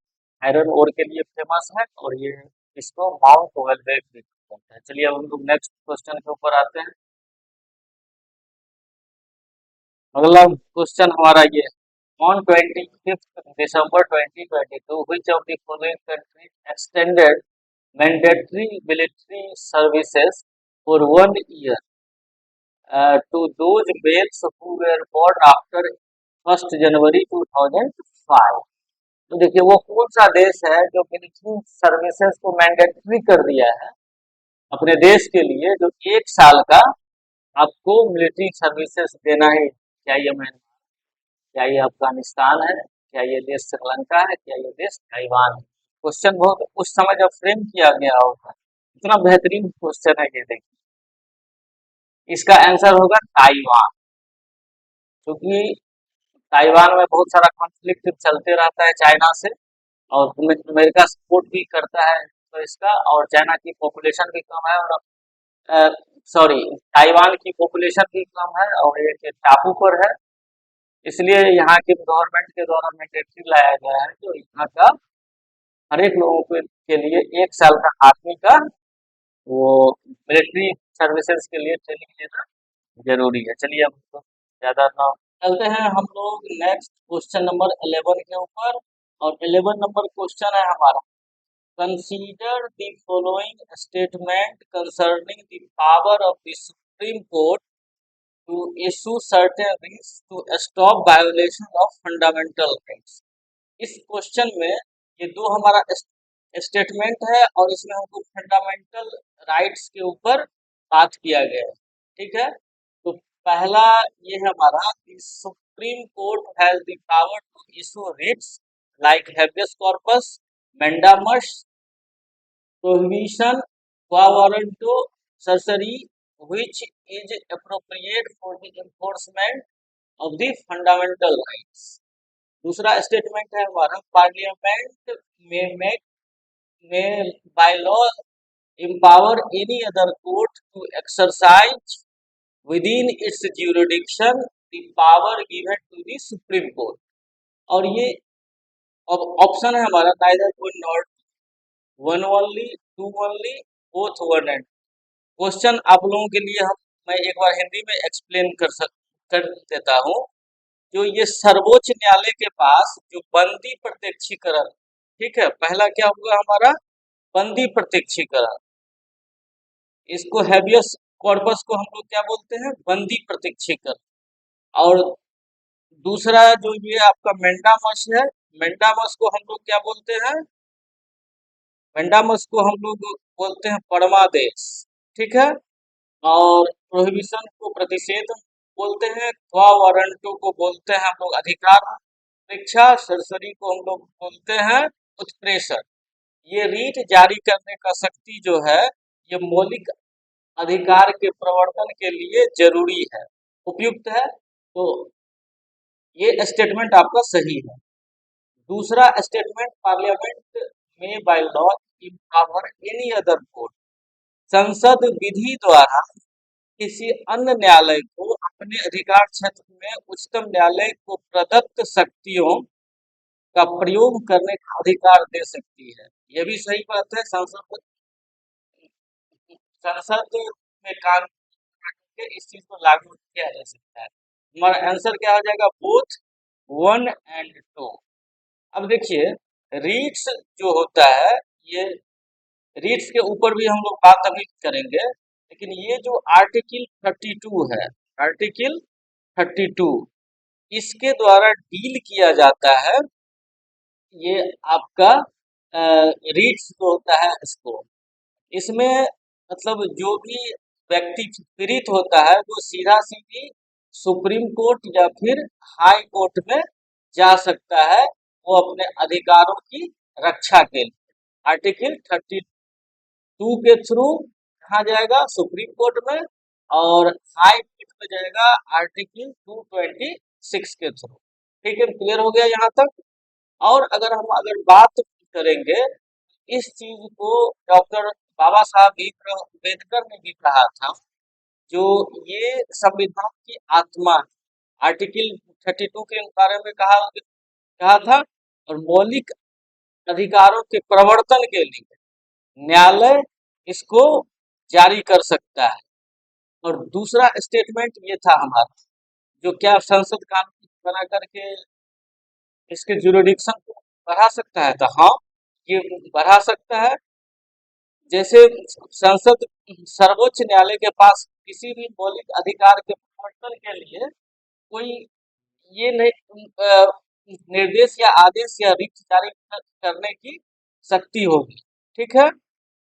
आयरन ओर के लिए फेमस है, और ये इसको माउंट वेलवैक भी बोलते हैं। चलिए अब हम लोग नेक्स्ट क्वेश्चन के ऊपर आते हैं। अगला क्वेश्चन हमारा ये on 25 December 2022 which of the following countries extended mandatory military services for 1 year to those males who were born after 1 जनवरी 2005। तो देखिए वो कौन सा देश है जो मिलिट्री सर्विसेज को मैंडेटरी कर दिया है अपने देश के लिए, जो 1 साल का आपको मिलिट्री सर्विसेज देना है? क्या ये क्या ये अफगानिस्तान है, क्या ये देश श्रीलंका है, क्या ये देश ताइवान है? क्वेश्चन बहुत उस समय जब फ्रेम किया गया होगा इतना बेहतरीन क्वेश्चन है ये, देखिए इसका आंसर होगा ताइवान। क्योंकि ताइवान में बहुत सारा कॉन्फ्लिक्ट चलते रहता है चाइना से, और अमेरिका सपोर्ट भी करता है तो इसका, और चाइना की पॉपुलेशन भी कम है, और सॉरी, ताइवान की पॉपुलेशन भी कम है और एक टापू पर है। इसलिए यहाँ के गवर्नमेंट के द्वारा मैंडेटरी लाया गया है जो यहाँ का हर एक लोगों के लिए 1 साल का आर्मी का वो मिलिट्री सर्विसेज के लिए ट्रेनिंग लेना जरूरी है। चलिए, हम तो ज्यादा ना चलते हैं हम लोग नेक्स्ट क्वेश्चन नंबर 11 के ऊपर। और 11 नंबर क्वेश्चन है हमारा, consider the following statement concerning the power of the Supreme Court to issue certain writs to stop violation of fundamental rights. इस क्वेश्चन में ये दो हमारा स्टेटमेंट है और इसमें हमको फंडामेंटल राइट्स के ऊपर बात किया गया है। ठीक है, तो पहला ये है हमारा, Supreme Court has the power to issue writs like habeas corpus, mandamus, prohibition, quo warranto, sorcery, which is appropriate for the enforcement of the fundamental rights। दूसरा स्टेटमेंट है हमारा, पार्लियामेंट में by law empower any other court to exercise within its jurisdiction the power given to the Supreme Court। और ये अब option है हमारा, neither one nor one only, two only, both one and। Question आप लोगों के लिए मैं एक बार हिंदी में एक्सप्लेन कर देता हूँ। जो ये सर्वोच्च न्यायालय के पास जो बंदी प्रत्यक्षीकरण, ठीक है, पहला क्या होगा हमारा, बंदी प्रत्यक्षीकरण, इसको हैबियस कॉर्पस को हम लोग क्या बोलते हैं, बंदी प्रत्यक्षीकरण। और दूसरा जो ये आपका मेंडामस है, मेंडामस को हम लोग क्या बोलते हैं, मेंडामस को हम लोग बोलते हैं परमादेश। ठीक है, और प्रोहिबिशन को प्रतिषेध बोलते हैं, क्वा वारंटो को बोलते हैं हम लोग अधिकार परीक्षा, सरसरी को हम लोग बोलते हैं उत्प्रेषण। ये रीट जारी करने का शक्ति जो है, ये मौलिक अधिकार के प्रवर्तन के लिए जरूरी है, उपयुक्त है। तो ये स्टेटमेंट आपका सही है। दूसरा स्टेटमेंट, पार्लियामेंट में by law empower any other court, संसद विधि द्वारा किसी अन्य न्यायालय को अपने अधिकार क्षेत्र में उच्चतम न्यायालय को प्रदत्त शक्तियों का प्रयोग करने का अधिकार दे सकती है। यह भी सही बात है, संसद में कानून के इस चीज को लागू किया जा सकता है। हमारा आंसर क्या हो जाएगा, बोथ 1 and 2। अब देखिए, रीट्स जो होता है, ये रीट्स के ऊपर भी हम लोग बात अभी करेंगे, लेकिन ये जो आर्टिकल 32 है, आर्टिकल 32, इसके द्वारा डील किया जाता है ये आपका रीट्स जो होता है इसको। इसमें मतलब जो भी व्यक्ति पीड़ित होता है वो सीधा सीधी सुप्रीम कोर्ट या फिर हाई कोर्ट में जा सकता है, वो अपने अधिकारों की रक्षा के लिए। आर्टिकल 32 के थ्रू कहाँ जाएगा, सुप्रीम कोर्ट में, और हाई कोर्ट में जाएगा आर्टिकल 226 के थ्रू। ठीक है, क्लियर हो गया यहाँ तक। और अगर बात करेंगे, इस चीज को डॉक्टर बाबा साहब भीमराव अम्बेडकर ने भी कहा था, जो ये संविधान की आत्मा है। आर्टिकल 32 के बारे में कहा था, और मौलिक अधिकारों के प्रवर्तन के लिए न्यायालय इसको जारी कर सकता है। और दूसरा स्टेटमेंट ये था हमारा, जो क्या संसद कानून बना करके इसके जुरिडिक्शन को बढ़ा सकता है, तो हाँ, ये बढ़ा सकता है। जैसे संसद, सर्वोच्च न्यायालय के पास किसी भी मौलिक अधिकार के प्रवर्तन के लिए कोई ये नहीं निर्देश या आदेश या रिट जारी करने की शक्ति होगी। ठीक है,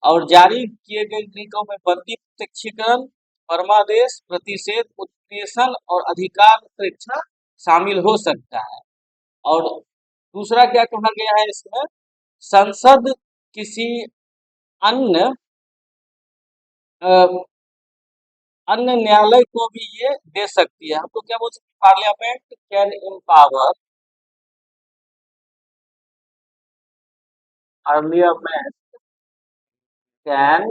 और जारी किए गए रिटों में बंदी प्रत्यक्षीकरण, परमादेश, प्रतिषेध, उत्प्रेषण और अधिकार परीक्षा शामिल हो सकता है। और दूसरा क्या कहा गया है इसमें, संसद किसी अन्य अ, अन्य न्यायालय को भी ये दे सकती है। हम तो क्या बोल सकते हैं, Parliament can empower Parliament can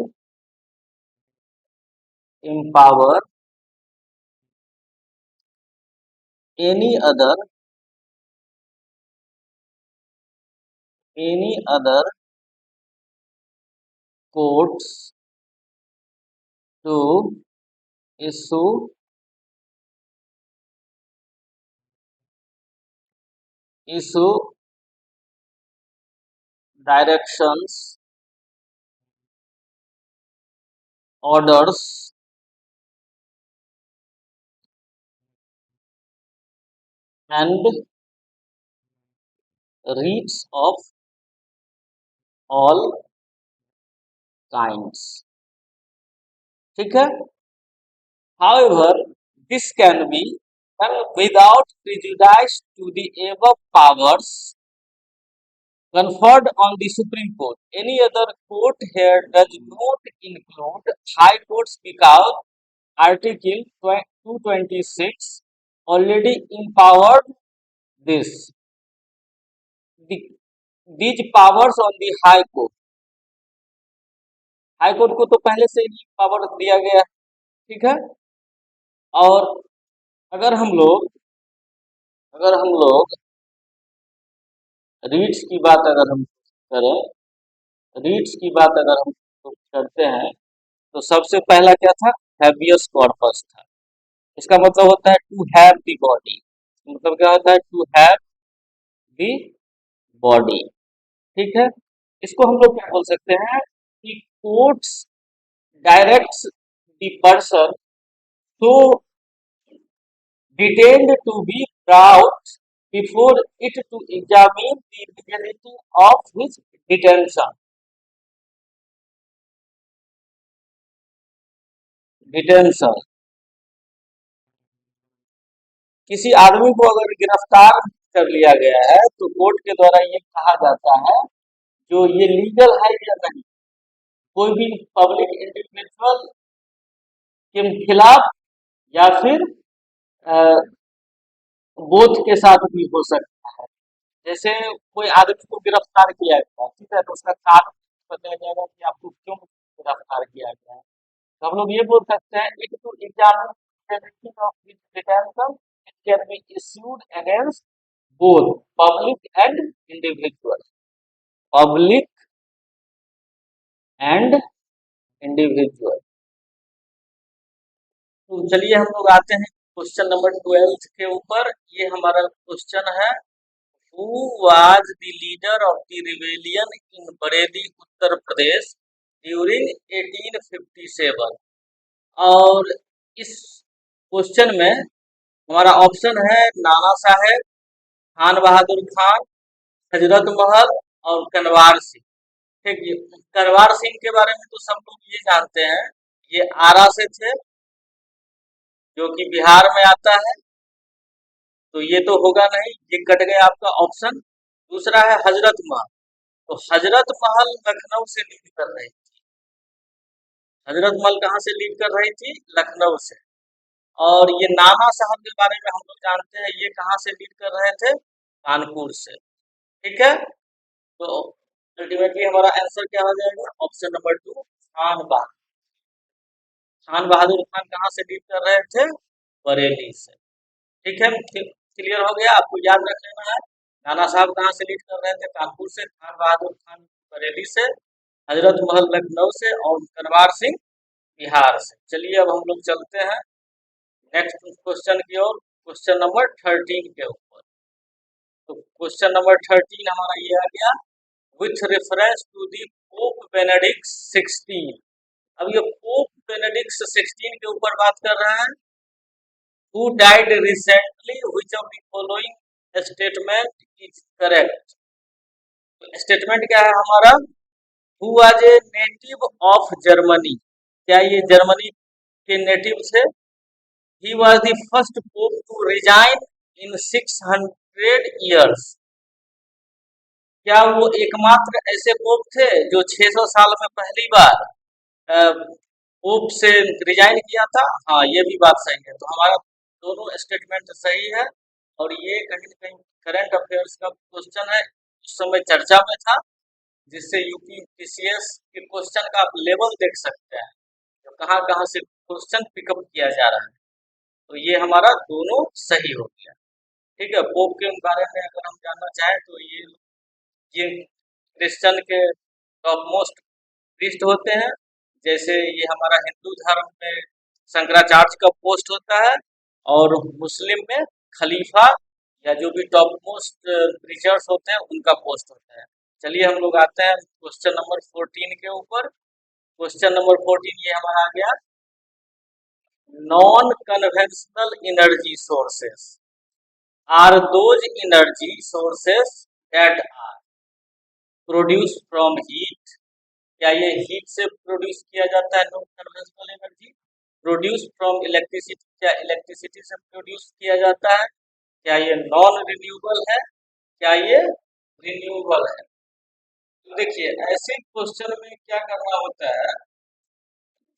empower any other any other courts to issue issue directions orders and writs of all kinds. ठीक है? However, this can be done without prejudice to the above powers conferred on the Supreme Court. Any other court here does not include high courts because Article 226 already empowered this. The, these powers on the High Court. High court को तो पहले से ही power दिया गया है, ठीक है। और अगर हम लोग अगर हम लोग रीट्स की बात अगर हम करें रीट्स की बात अगर हम करते हैं तो सबसे पहला क्या था, हैबियस कॉर्पस था। इसका मतलब होता है टू हैव द बॉडी, मतलब क्या होता है, टू हैव द बॉडी, ठीक है। इसको हम लोग क्या बोल सकते हैं कि courts directs the person to detained to be brought before it to examine the legality of his detention. Detention, किसी आदमी को अगर गिरफ्तार कर लिया गया है तो कोर्ट के द्वारा ये कहा जाता है जो ये लीगल है या नहीं। कोई भी पब्लिक इंडिविजुअल के खिलाफ या फिर बोथ के साथ भी हो सकता है। जैसे कोई आदमी को गिरफ्तार किया गया, ठीक है, तो उसका कारण बताया जाएगा कि आपको क्यों गिरफ्तार किया गया है। तो हम लोग ये बोल सकते हैं it to examine of detention it can be issued against both public and individual, public and individual. तो चलिए हम लोग आते हैं क्वेश्चन नंबर 12 के ऊपर। ये हमारा क्वेश्चन है, who was the leader of the rebellion in Bareilly Uttar Pradesh during 1857। और इस क्वेश्चन में हमारा ऑप्शन है नाना साहेब, खान बहादुर खान, हजरत महल और कनवार सिंह। ठीक है, कनवार सिंह के बारे में तो सब लोग ये जानते हैं, ये आरा से थे जो कि बिहार में आता है, तो ये तो होगा नहीं, ये कट गया आपका ऑप्शन। दूसरा है हजरत महल, तो हजरत महल लखनऊ से लीड कर रही थी। हजरत महल कहाँ से लीड कर रही थी, लखनऊ से। और ये नाना साहब के बारे में हम लोग जानते हैं, ये कहाँ से लीड कर रहे थे, कानपुर से, ठीक है। तो अल्टीमेटली हमारा आंसर क्या हो जाएगा, ऑप्शन नंबर 2 खान बहादुर। खान बहादुर खान कहाँ से लीड कर रहे थे, बरेली से, ठीक है। क्लियर हो गया, आपको याद रख लेना है। नाना साहब कहाँ से लीड कर रहे थे, कानपुर से, खान बहादुर खान बरेली से, हजरत महल लखनऊ से और कनवार सिंह बिहार से। चलिए अब हम लोग चलते हैं नेक्स्ट क्वेश्चन की ओर, क्वेश्चन नंबर 13 के ऊपर। तो क्वेश्चन नंबर 13 हमारा ये आ गया, with reference to the Pope Benedict 16। अब ये पोप बेनेडिक्ट 16 के ऊपर बात कर रहे हैं। Who died recently? Which of the following statement is correct? Statement क्या है हमारा, Who was a native of Germany? क्या ये जर्मनी के नेटिव थे? He was the first pope to resign in 600 years. क्या वो एकमात्र ऐसे पोप थे जो 600 साल में पहली बार पोप से रिजाइन किया था। हाँ, ये भी बात सही है। तो हमारा दोनों स्टेटमेंट सही है। और ये कहीं ना कहीं करंट अफेयर्स का क्वेश्चन है, उस समय चर्चा में था, जिससे यूपी पीसीएस के क्वेश्चन का आप लेवल देख सकते हैं, तो कहाँ कहाँ से क्वेश्चन पिकअप किया जा रहा है। तो ये हमारा दोनों सही हो गया। ठीक है, पोप के बारे में अगर हम जानना चाहें तो ये क्रिश्चियन के टॉप मोस्ट प्रीस्ट होते हैं। जैसे ये हमारा हिंदू धर्म में शंकराचार्य का पोस्ट होता है, और मुस्लिम में खलीफा या जो भी टॉप मोस्ट प्रीचर्स होते हैं उनका पोस्ट होता है। चलिए हम लोग आते हैं क्वेश्चन नंबर 14 के ऊपर। क्वेश्चन नंबर 14 ये हमारा आ गया, non conventional energy sources are those energy sources that are produce from heat. क्या ये हीट से प्रोड्यूस किया जाता है non conventional energy? Produce from electricity, क्या इलेक्ट्रिसिटी से प्रोड्यूस किया जाता है? क्या ये नॉन रिन्यूएबल है? क्या ये रिन्यूएबल है? तो देखिए, ऐसे क्वेश्चन में क्या करना होता है,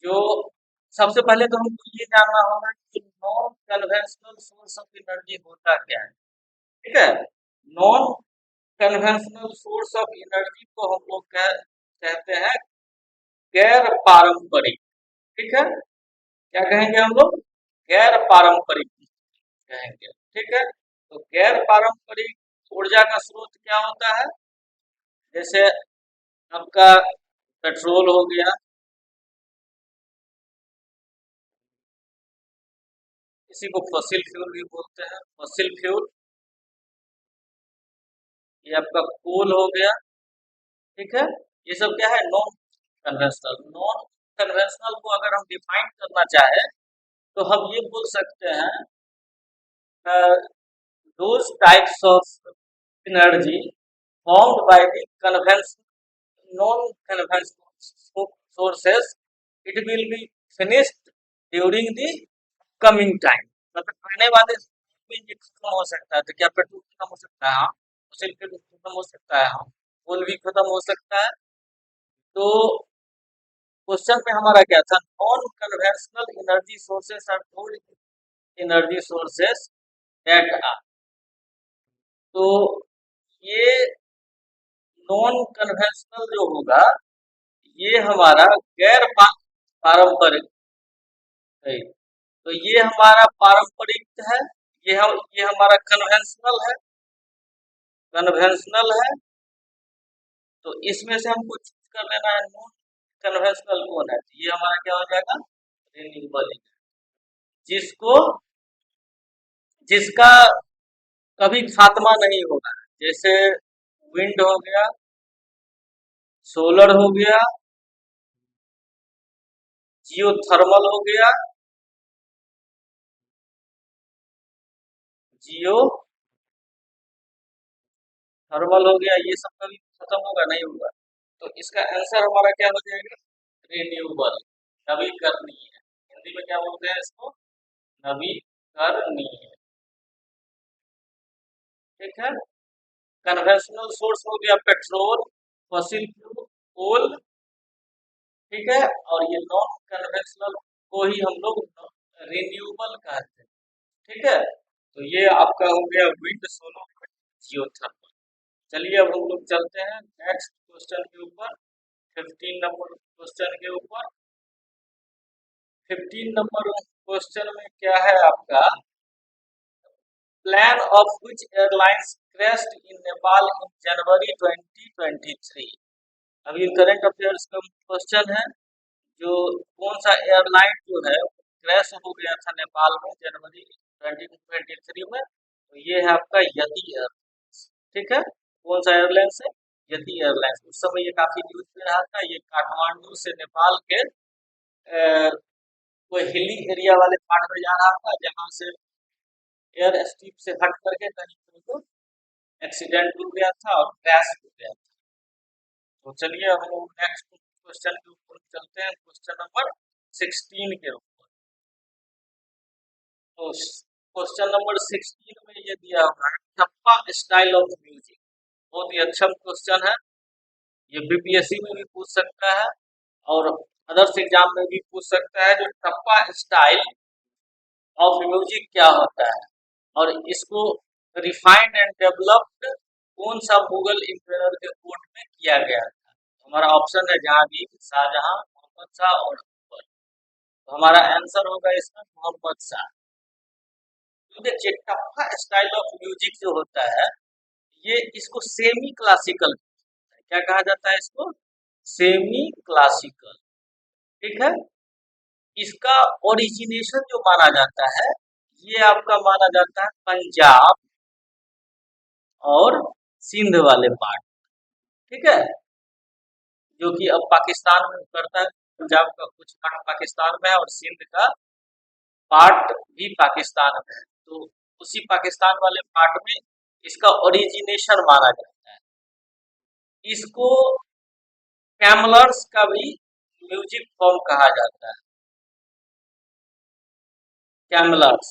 जो सबसे पहले तो हमको ये जानना होगा कि non conventional source of energy होता क्या है। ठीक है, non conventional source of energy को हम लोग कहते हैं गैर पारंपरिक। ठीक है, क्या कहेंगे हम लोग? गैर पारंपरिक कहेंगे। ठीक है, तो गैर पारंपरिक ऊर्जा का स्रोत क्या होता है? जैसे आपका पेट्रोल हो गया, इसी को फॉसिल फ्यूल भी बोलते हैं, फॉसिल फ्यूल। ये आपका कोल हो गया। ठीक है, ये सब क्या है? Non conventional. नॉन कन्वेंशनल को अगर हम डिफाइन करना चाहे तो हम ये बोल सकते हैं, those types of energy formed by the non-conventional sources, it will be finished during the coming time। मतलब आने वाले में ये खत्म हो सकता है। तो क्या पेट्रोल खत्म हो सकता है? हाँ। फॉसिल फ्यूल खत्म हो सकता है? हाँ। कोल भी खत्म हो सकता है। तो क्वेश्चन में हमारा क्या था? Non conventional energy sources are those energy sources that are. तो ये नॉन कन्वेंशनल जो होगा, ये हमारा गैर पारंपरिक है। तो ये हमारा पारंपरिक है, ये हमारा कन्वेंशनल है। कन्वेंशनल है, तो इसमें से हमको चूज कर लेना है नॉन कन्वेंशनल कौन है। तो ये हमारा क्या हो जाएगा? रिन्यूएबल, जिसको जिसका कभी खात्मा नहीं होगा। जैसे विंड हो गया, सोलर हो गया, जियो थर्मल हो गया, जियो थर्मल हो गया, ये सब कभी खत्म होगा नहीं होगा। तो इसका आंसर हमारा क्या हो जाएगा? रिन्यूएबल, नवीकरणीय। हिंदी में क्या बोलते हैं इसको? नवीकरणीय। ठीक है, कन्वेंशनल सोर्स हो गया पेट्रोल, फॉसिल फ्यूल, कोल। ठीक है, और ये नॉन कन्वेंशनल को ही हम लोग रिन्यूएबल कहते हैं। ठीक है, तो ये आपका हो गया विंड, सोलर, जियोथर्मल। चलिए अब हम लोग चलते हैं नेक्स्ट क्वेश्चन के ऊपर, 15 नंबर क्वेश्चन के ऊपर। 15 नंबर क्वेश्चन में क्या है आपका, plane of which airlines crashed in Nepal in January 2023। अभी करंट अफेयर्स का क्वेश्चन है, जो कौन सा एयरलाइन जो है क्रैश हो गया था नेपाल में जनवरी 2023 में। तो ये है आपका यति एयरलाइंस। ठीक है, कौन सा एयरलाइंस है? यति एयरलाइंस। उस समय ये काफी न्यूज में रहा था। ये काठमांडू से नेपाल के कोई हिली एरिया वाले पार्ट में जा रहा था, जहां से एयर स्ट्रिप से हट करके कहीं तो एक्सीडेंट हो गया था और क्रैश हो गया था। तो चलिए अब हम नेक्स्ट क्वेश्चन के ऊपर चलते हैं, क्वेश्चन नंबर 16 के ऊपर। तो क्वेश्चन नंबर 16 में ये दिया हुआ है, ठप्पा स्टाइल ऑफ म्यूजिक। बहुत ही अच्छा क्वेश्चन है, ये बीपीएससी में भी पूछ सकता है। और अदर्स एग्जाम में भी पूछ सकता है जो टप्पा स्टाइल ऑफ म्यूजिक क्या होता है, और इसको रिफाइंड एंड डेवलप्ड कौन सा मुगल एम्परर के कोर्ट में किया गया था। हमारा ऑप्शन है जहांगीर, शाहजहां, मोहम्मद शाह और अकबर। तो हमारा आंसर होगा इसमें मोहम्मद शाह। तो देखिए टप्पा स्टाइल ऑफ म्यूजिक जो होता है, ये इसको सेमी क्लासिकल, क्या कहा जाता है इसको, सेमी क्लासिकल। ठीक है। इसका ओरिजिनेशन जो माना जाता है, ये आपका माना जाता है पंजाब और सिंध वाले पार्ट। ठीक है। जो कि अब पाकिस्तान में करता है, पंजाब का कुछ पार्ट पाकिस्तान में है और सिंध का पार्ट भी पाकिस्तान में है। तो उसी पाकिस्तान वाले पार्ट में इसका ओरिजिनेशन माना जाता है। इसको कैमलर्स का भी म्यूजिक फॉर्म कहा जाता है। कैमलर्स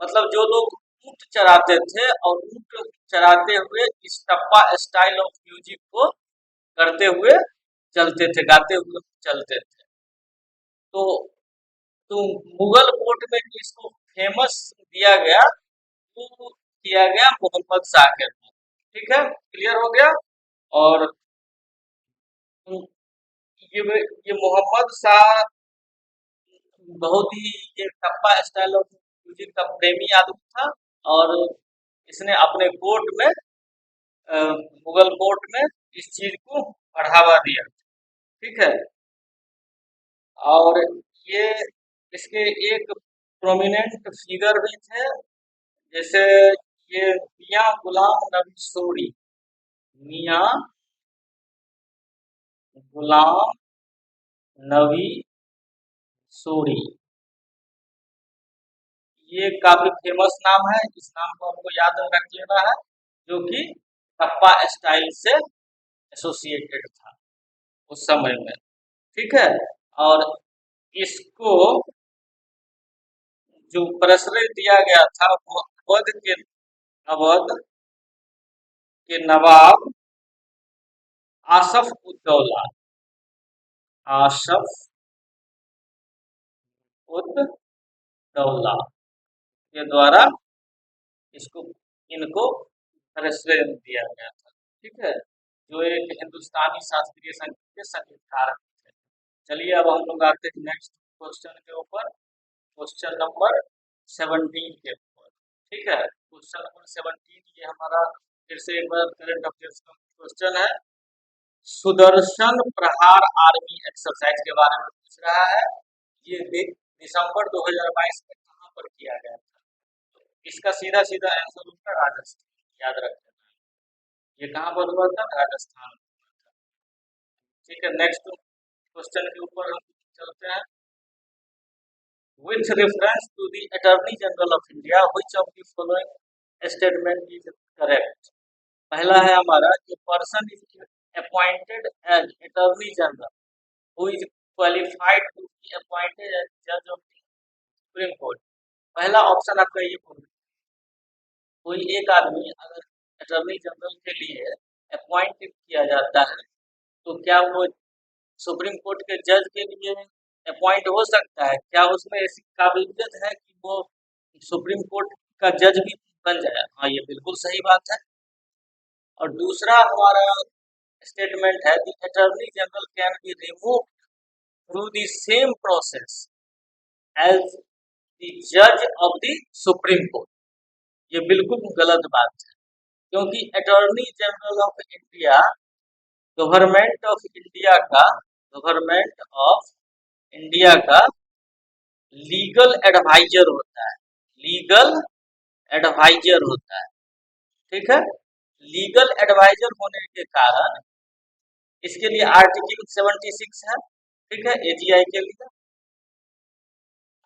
मतलब जो लोग ऊंट चराते थे और ऊंट चराते हुए इस टप्पा स्टाइल ऑफ म्यूजिक को करते हुए चलते थे, गाते हुए चलते थे। तो तो मुगल कोर्ट में जो इसको फेमस दिया गया, वो किया गया मोहम्मद शाह के द्वारा। ठीक है, क्लियर हो गया। और ये मोहम्मद शाह बहुत ही ये टप्पा स्टाइल ऑफ म्यूजिक का प्रेमी आदमी था, और इसने अपने कोर्ट में मुगल कोर्ट में इस चीज को बढ़ावा दिया। ठीक है। और ये इसके एक प्रोमिनेंट फिगर भी थे, जैसे ये मियाँ गुलाम नबी सोरी, मियाँ गुलाम नबी सोरी, ये काफी फेमस नाम है। इस नाम को आपको याद रख लेना है, जो कि टप्पा स्टाइल से एसोसिएटेड था उस समय में। ठीक है। और इसको जो प्रश्रय दिया गया था वो अवध के नवाब आसफ उद्दौला, आसफ उद्दौला के द्वारा इसको इनको प्रश्रय दिया गया था। ठीक है। जो एक हिंदुस्तानी शास्त्रीय संगीत के संगीतकार थे। चलिए अब हम लोग आते हैं नेक्स्ट क्वेश्चन के ऊपर, क्वेश्चन नंबर 17 के ऊपर। ठीक है। क्वेश्चन नंबर 17 ये हमारा फिर से एक बार करंट अफेयर्स का क्वेश्चन है। सुदर्शन प्रहार आर्मी एक्सरसाइज के बारे में पूछ रहा है। ये दिसंबर 2022 में कहाँ पर किया गया था? तो इसका सीधा सीधा आंसर होगा राजस्थान, याद रखना। ये कहाँ पर हुआ था? राजस्थान में हुआ था। ठीक है। नेक्स्ट क्वेश्चन के ऊपर हम चलते हैं। With reference to the Attorney General of India, which of the following statement is correct? पहला है हमारा कि person is appointed as attorney general who is qualified to be appointed as जज ऑफ द सुप्रीम कोर्ट। पहला option आपका ये बोल, कोई एक आदमी अगर अटॉर्नी जनरल के लिए अपॉइंट किया जाता है, तो क्या वो सुप्रीम कोर्ट के जज के लिए अपॉइंट हो सकता है? क्या उसमें ऐसी काबिलियत है कि वो सुप्रीम कोर्ट का जज भी बन जाए? हाँ, ये बिल्कुल सही बात है। और दूसरा हमारा स्टेटमेंट है, the attorney general can be remove through the same process as the जज ऑफ द सुप्रीम कोर्ट। ये बिल्कुल गलत बात है, क्योंकि attorney general of India government of India का गवर्नमेंट ऑफ इंडिया का लीगल एडवाइजर होता है, लीगल एडवाइजर होता है। ठीक है। लीगल एडवाइजर होने के कारण इसके लिए आर्टिकल 76 है। ठीक है। एजीआई के लिए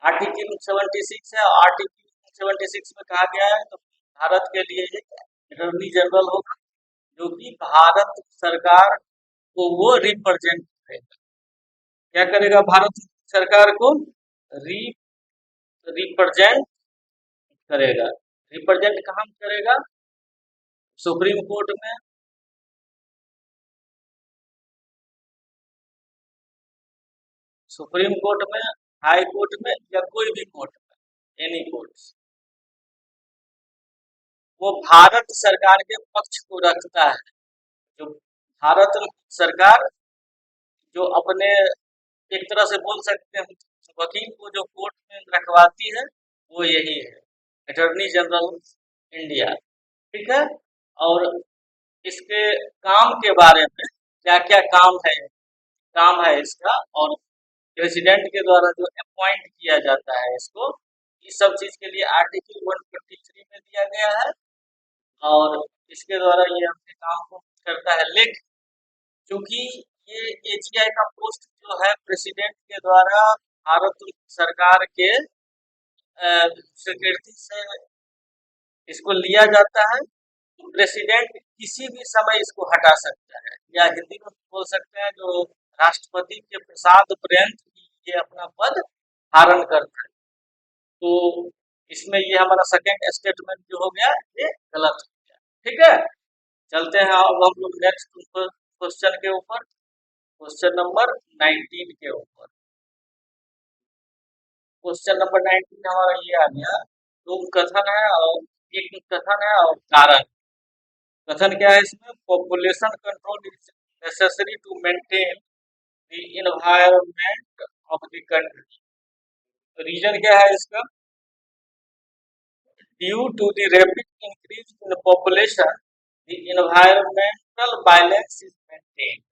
आर्टिकल 76 है, और आर्टिकल 76 में कहा गया है तो भारत के लिए अटॉर्नी जनरल होगा, जो कि भारत सरकार को वो रिप्रेजेंट करेगा। क्या करेगा? भारत सरकार को रिप्रेजेंट करेगा। रिप्रेजेंट कहाँ करेगा? सुप्रीम कोर्ट में। सुप्रीम कोर्ट में, हाई कोर्ट में या कोई भी कोर्ट में, एनी कोर्ट, वो भारत सरकार के पक्ष को रखता है। जो भारत सरकार जो अपने, एक तरह से बोल सकते हैं, वकील को जो कोर्ट में रखवाती है वो यही है, अटॉर्नी जनरल इंडिया। ठीक है। और इसके काम के बारे में, क्या क्या काम है इसका, और प्रेसिडेंट के द्वारा जो अपॉइंट किया जाता है इसको, इस सब चीज के लिए आर्टिकल 153 में दिया गया है। और इसके द्वारा ये अपने काम को करता है। लेकिन क्योंकि ये एजीआई का पोस्ट जो है प्रेसिडेंट के द्वारा भारत सरकार के सेक्रेटरी से इसको लिया जाता है, तो प्रेसिडेंट किसी भी समय इसको हटा सकता है, या हिंदी में बोल सकते हैं जो राष्ट्रपति के प्रसाद पर्यंत ये अपना पद धारण करता है। तो इसमें ये हमारा सेकेंड स्टेटमेंट जो हो गया ये गलत हो गया। ठीक है। चलते हैं अब हम लोग नेक्स्ट क्वेश्चन के ऊपर, क्वेश्चन नंबर 19 के ऊपर। क्वेश्चन नंबर 19 हमारा ये आ गया, दो कथन है और एक कथन है और कारण। कथन क्या है इसमें? Population control is necessary to maintain the environment of the country. Reason क्या है इसका? Due to the rapid increase in population the environmental balance is maintained.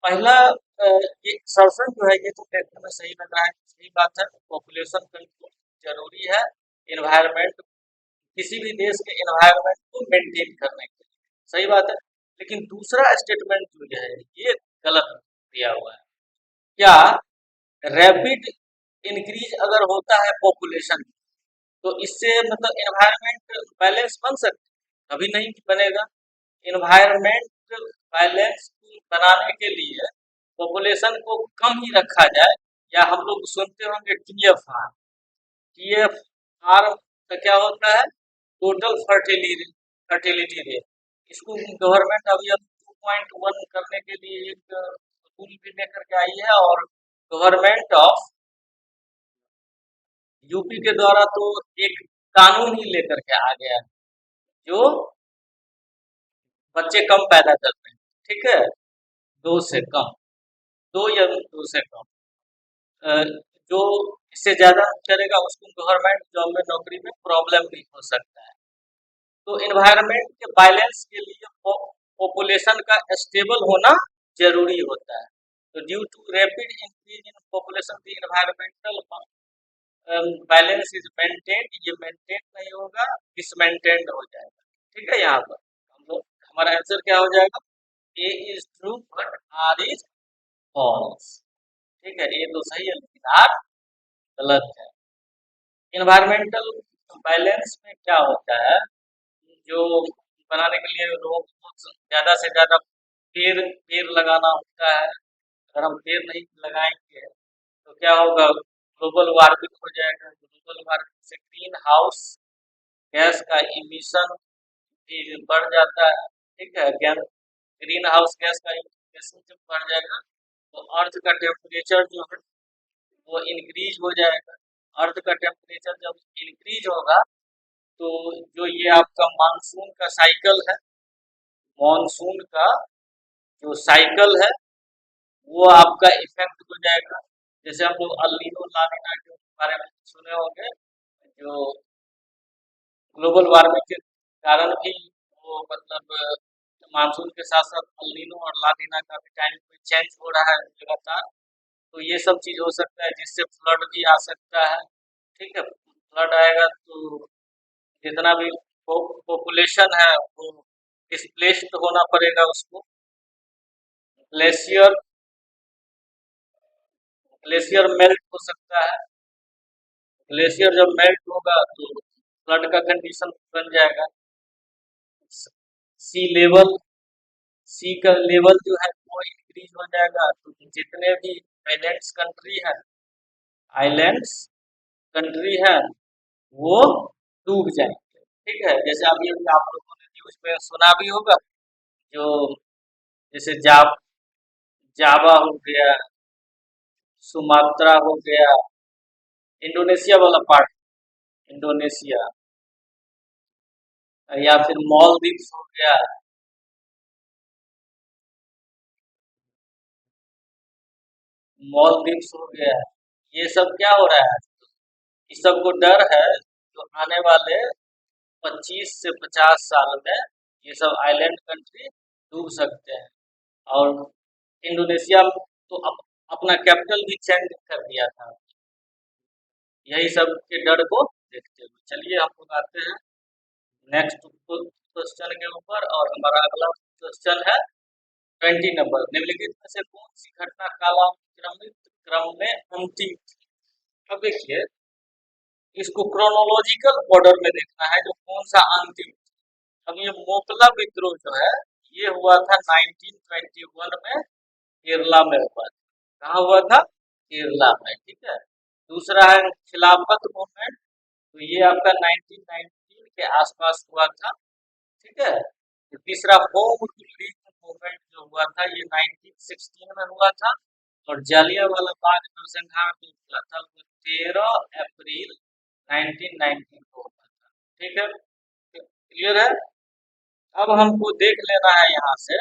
पहला ये सर्फन जो है ये तो देखने में सही लग रहा है, सही बात है, पॉपुलेशन कंट्रोल जरूरी है एनवायरमेंट, किसी भी देश के एनवायरमेंट को मेंटेन करने के लिए, सही बात है। लेकिन दूसरा स्टेटमेंट जो है ये गलत दिया हुआ है। क्या रैपिड इंक्रीज अगर होता है पॉपुलेशन, तो इससे मतलब एनवायरमेंट बैलेंस बन सकता है? कभी नहीं बनेगा। एनवायरमेंट बैलेंस बनाने के लिए पॉपुलेशन को कम ही रखा जाए, या हम लोग सुनते होंगे टीएफआर। टीएफआर का क्या होता है? Total fertility rate. इसको गवर्नमेंट अभी 2.1 करने के लिए एक रूल भी लेकर के आई है, और गवर्नमेंट ऑफ यूपी के द्वारा तो एक कानून ही लेकर के आ गया है, जो बच्चे कम पैदा करते हैं। ठीक है, दो से कम, दो या दो से कम, जो इससे ज्यादा करेगा उसको गवर्नमेंट जॉब में, नौकरी में प्रॉब्लम भी हो सकता है। तो एनवायरनमेंट के बैलेंस के लिए पॉपुलेशन का स्टेबल होना जरूरी होता है। तो due to rapid increase in population the environmental balance is maintain, ये मेंटेन नहीं होगा, डिसमेंटेन्ड हो जाएगा। ठीक है, यहाँ पर हम लोग हमारा आंसर क्या हो जाएगा? A is true but R is false. ठीक है, ये तो सही है लेकिन आर गलत है। इन्वायरमेंटल बैलेंस में क्या होता है, जो बनाने के लिए लोगों को ज्यादा से ज्यादा पेड़ पेड़ लगाना होता है। अगर हम पेड़ नहीं लगाएंगे तो क्या होगा? ग्लोबल वार्मिंग हो जाएगा। ग्लोबल वार्मिंग से ग्रीन हाउस गैस का इमिशन भी बढ़ जाता है। ठीक है, ग्रीन हाउस गैस का इमिशन जब बढ़ जाएगा तो अर्थ का टेम्परेचर जो है वो इंक्रीज हो जाएगा। अर्थ का टेम्परेचर जब इंक्रीज होगा तो जो ये आपका मानसून का साइकिल है, मानसून का जो साइकिल है वो आपका इफेक्ट हो जाएगा। जैसे हम लोग अल नीनो ला नीना के बारे में सुने होंगे, जो ग्लोबल वार्मिंग के कारण भी वो मतलब मानसून के साथ साथ अल नीनो और ला नीना का भी टाइम पे चेंज हो रहा है लगातार। तो ये सब चीज हो सकता है जिससे फ्लड भी आ सकता है। ठीक है, फ्लड आएगा तो जितना भी पॉपुलेशन है वो डिस्प्लेस्ड होना पड़ेगा उसको। ग्लेशियर ग्लेशियर मेल्ट हो सकता है। ग्लेशियर जब मेल्ट होगा तो फ्लड का कंडीशन बन जाएगा। सी लेवल सी का लेवल जो है वो इंक्रीज हो जाएगा, तो जितने भी आइलैंड्स कंट्री है आइलैंड्स कंट्री है वो डूब जाएंगे। ठीक है, जैसे अभी अभी आप लोगों ने न्यूज में सुना भी होगा, जो जैसे जावा हो गया, सुमात्रा हो गया, इंडोनेशिया वाला पार्ट, इंडोनेशिया, या फिर मालदीव्स हो गया। मालदीव्स हो गया। ये सब क्या हो रहा है, इस सबको डर है तो आने वाले 25 से 50 साल में ये सब आइलैंड कंट्री डूब सकते हैं। और इंडोनेशिया तो अपना कैपिटल भी चेंज कर दिया था, यही सब के डर को देखते हुए। चलिए हम लोग आते हैं नेक्स्ट क्वेश्चन के ऊपर, और हमारा अगला क्वेश्चन है 20 नंबर। निम्नलिखित में से कौन सी घटना कालानुक्रमिक क्रम में अंतिम थी? अब देखिए, इसको क्रोनोलॉजिकल ऑर्डर में देखना है जो कौन सा अंतिम। अब ये मोकला विद्रोह जो है, ये हुआ था 1921 में, केरला में हुआ था। कहाँ हुआ था? केरला में, ठीक है। दूसरा है खिलाफत मूवमेंट, तो ये आपका 1919 के आसपास हुआ था, ठीक है। तो तीसरा होम रूल मूवमेंट जो हुआ था, ये 1916 में हुआ था। और जालियांवाला बाग नरसंहार जो हुआ था वो 13 अप्रैल 1919 को हुआ था, ठीक है। क्लियर है? अब हमको देख लेना है यहाँ से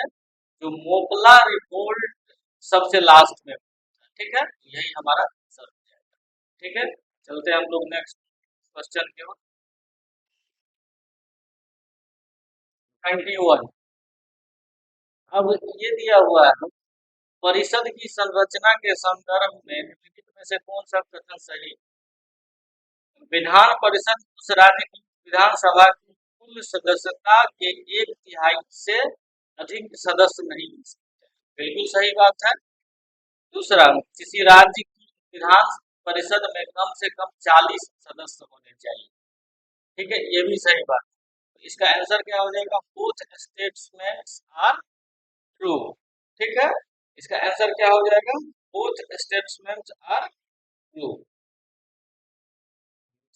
जो मोपला रिवोल्ट सबसे लास्ट में, ठीक है, यही हमारा आंसर हो जाएगा। ठीक है, चलते हैं हम लोग नेक्स्ट क्वेश्चन की ओर। 21। अब ये दिया हुआ है, परिषद की संरचना के संदर्भ में निम्नलिखित में से कौन सा कथन सही है? विधान परिषद उस राज्य की विधानसभा की कुल सदस्यता के 1/3 से अधिक सदस्य नहीं हो सकते, बिल्कुल सही बात है। दूसरा, किसी राज्य की विधान परिषद में कम से कम 40 सदस्य होने चाहिए, ठीक है, ये भी सही बात है। तो इसका आंसर क्या हो जाएगा? बोथ स्टेटमेंट्स आर ट्रू, ठीक है। इसका आंसर क्या हो जाएगा? बोथ स्टेटमेंट्स आर ट्रू,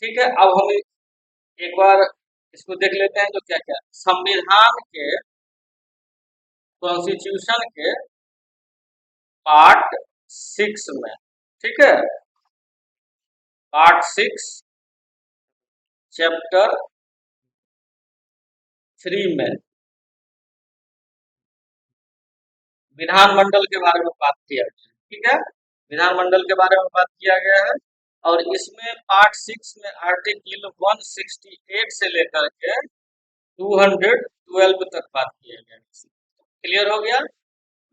ठीक है। अब हम एक बार इसको देख लेते हैं जो क्या क्या संविधान के, कॉन्स्टिट्यूशन के पार्ट 6 में, ठीक है, पार्ट 6 चैप्टर 3 में विधानमंडल के बारे में बात किया गया है, ठीक है। विधानमंडल के बारे में बात किया गया है, और इसमें पार्ट 6 में आर्टिकल 168 से लेकर के 212 तक बात किया गया है। क्लियर हो गया?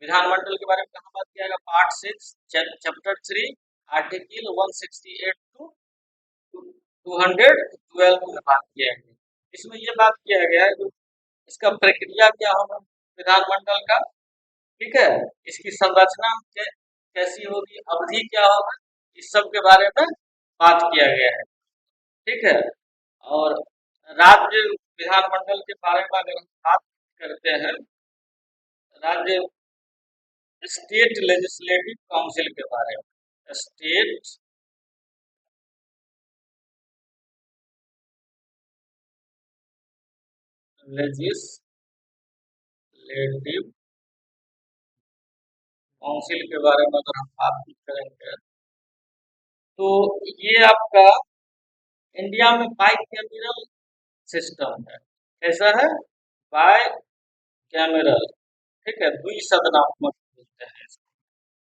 विधानमंडल के बारे में कहाँ बात किया गया? पार्ट 6 चैप्टर 3 आर्टिकल 168 टू 212 में बात किया गया। इसमें ये बात किया गया है जो इसका प्रक्रिया क्या होगा विधानमंडल का, ठीक है, इसकी संरचना कैसी होगी, अवधि क्या होगा, इस सब के बारे में बात किया गया है, ठीक है। और राज्य विधानमंडल के बारे में अगर हम बात करते हैं, राज्य स्टेट लेजिस्लेटिव काउंसिल के बारे में, स्टेट लेजिस्लेटिव काउंसिल के बारे में अगर हम बात करेंगे, तो ये आपका इंडिया में बाइकैमरल सिस्टम है। कैसा है? बाइकैमरल, ठीक है, द्विसदनात्मक बोलते हैं इसको,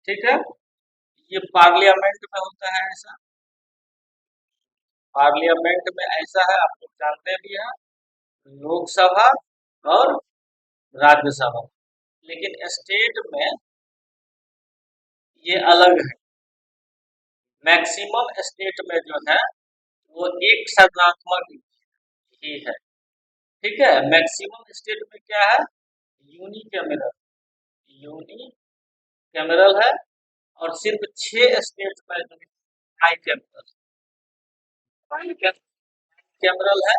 ठीक है। ये पार्लियामेंट में होता है ऐसा, पार्लियामेंट में ऐसा है, आप लोग जानते भी हैं, लोकसभा और राज्यसभा। लेकिन स्टेट में ये अलग है, मैक्सिमम स्टेट में जो है वो एक सदनात्मक ही है, ठीक है। मैक्सिमम स्टेट में क्या है? यूनिकैमरल, यूनिकैमरल है। और सिर्फ 6 स्टेट में जो है बाइकैमरल, बाइकैमरल है,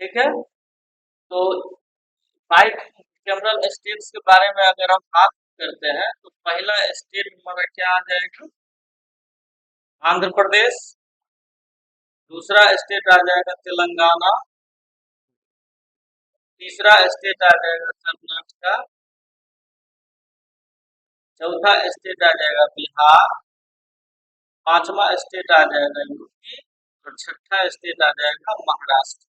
ठीक है। तो बाइकैमरल स्टेट्स के बारे में अगर हम बात करते हैं, तो पहला स्टेट हमारा क्या आ जाएगा? आंध्र प्रदेश। दूसरा स्टेट आ जाएगा तेलंगाना। तीसरा स्टेट आ जाएगा कर्नाटका। चौथा स्टेट आ जाएगा बिहार। पांचवा स्टेट आ जाएगा यूपी और छठा स्टेट आ जाएगा महाराष्ट्र।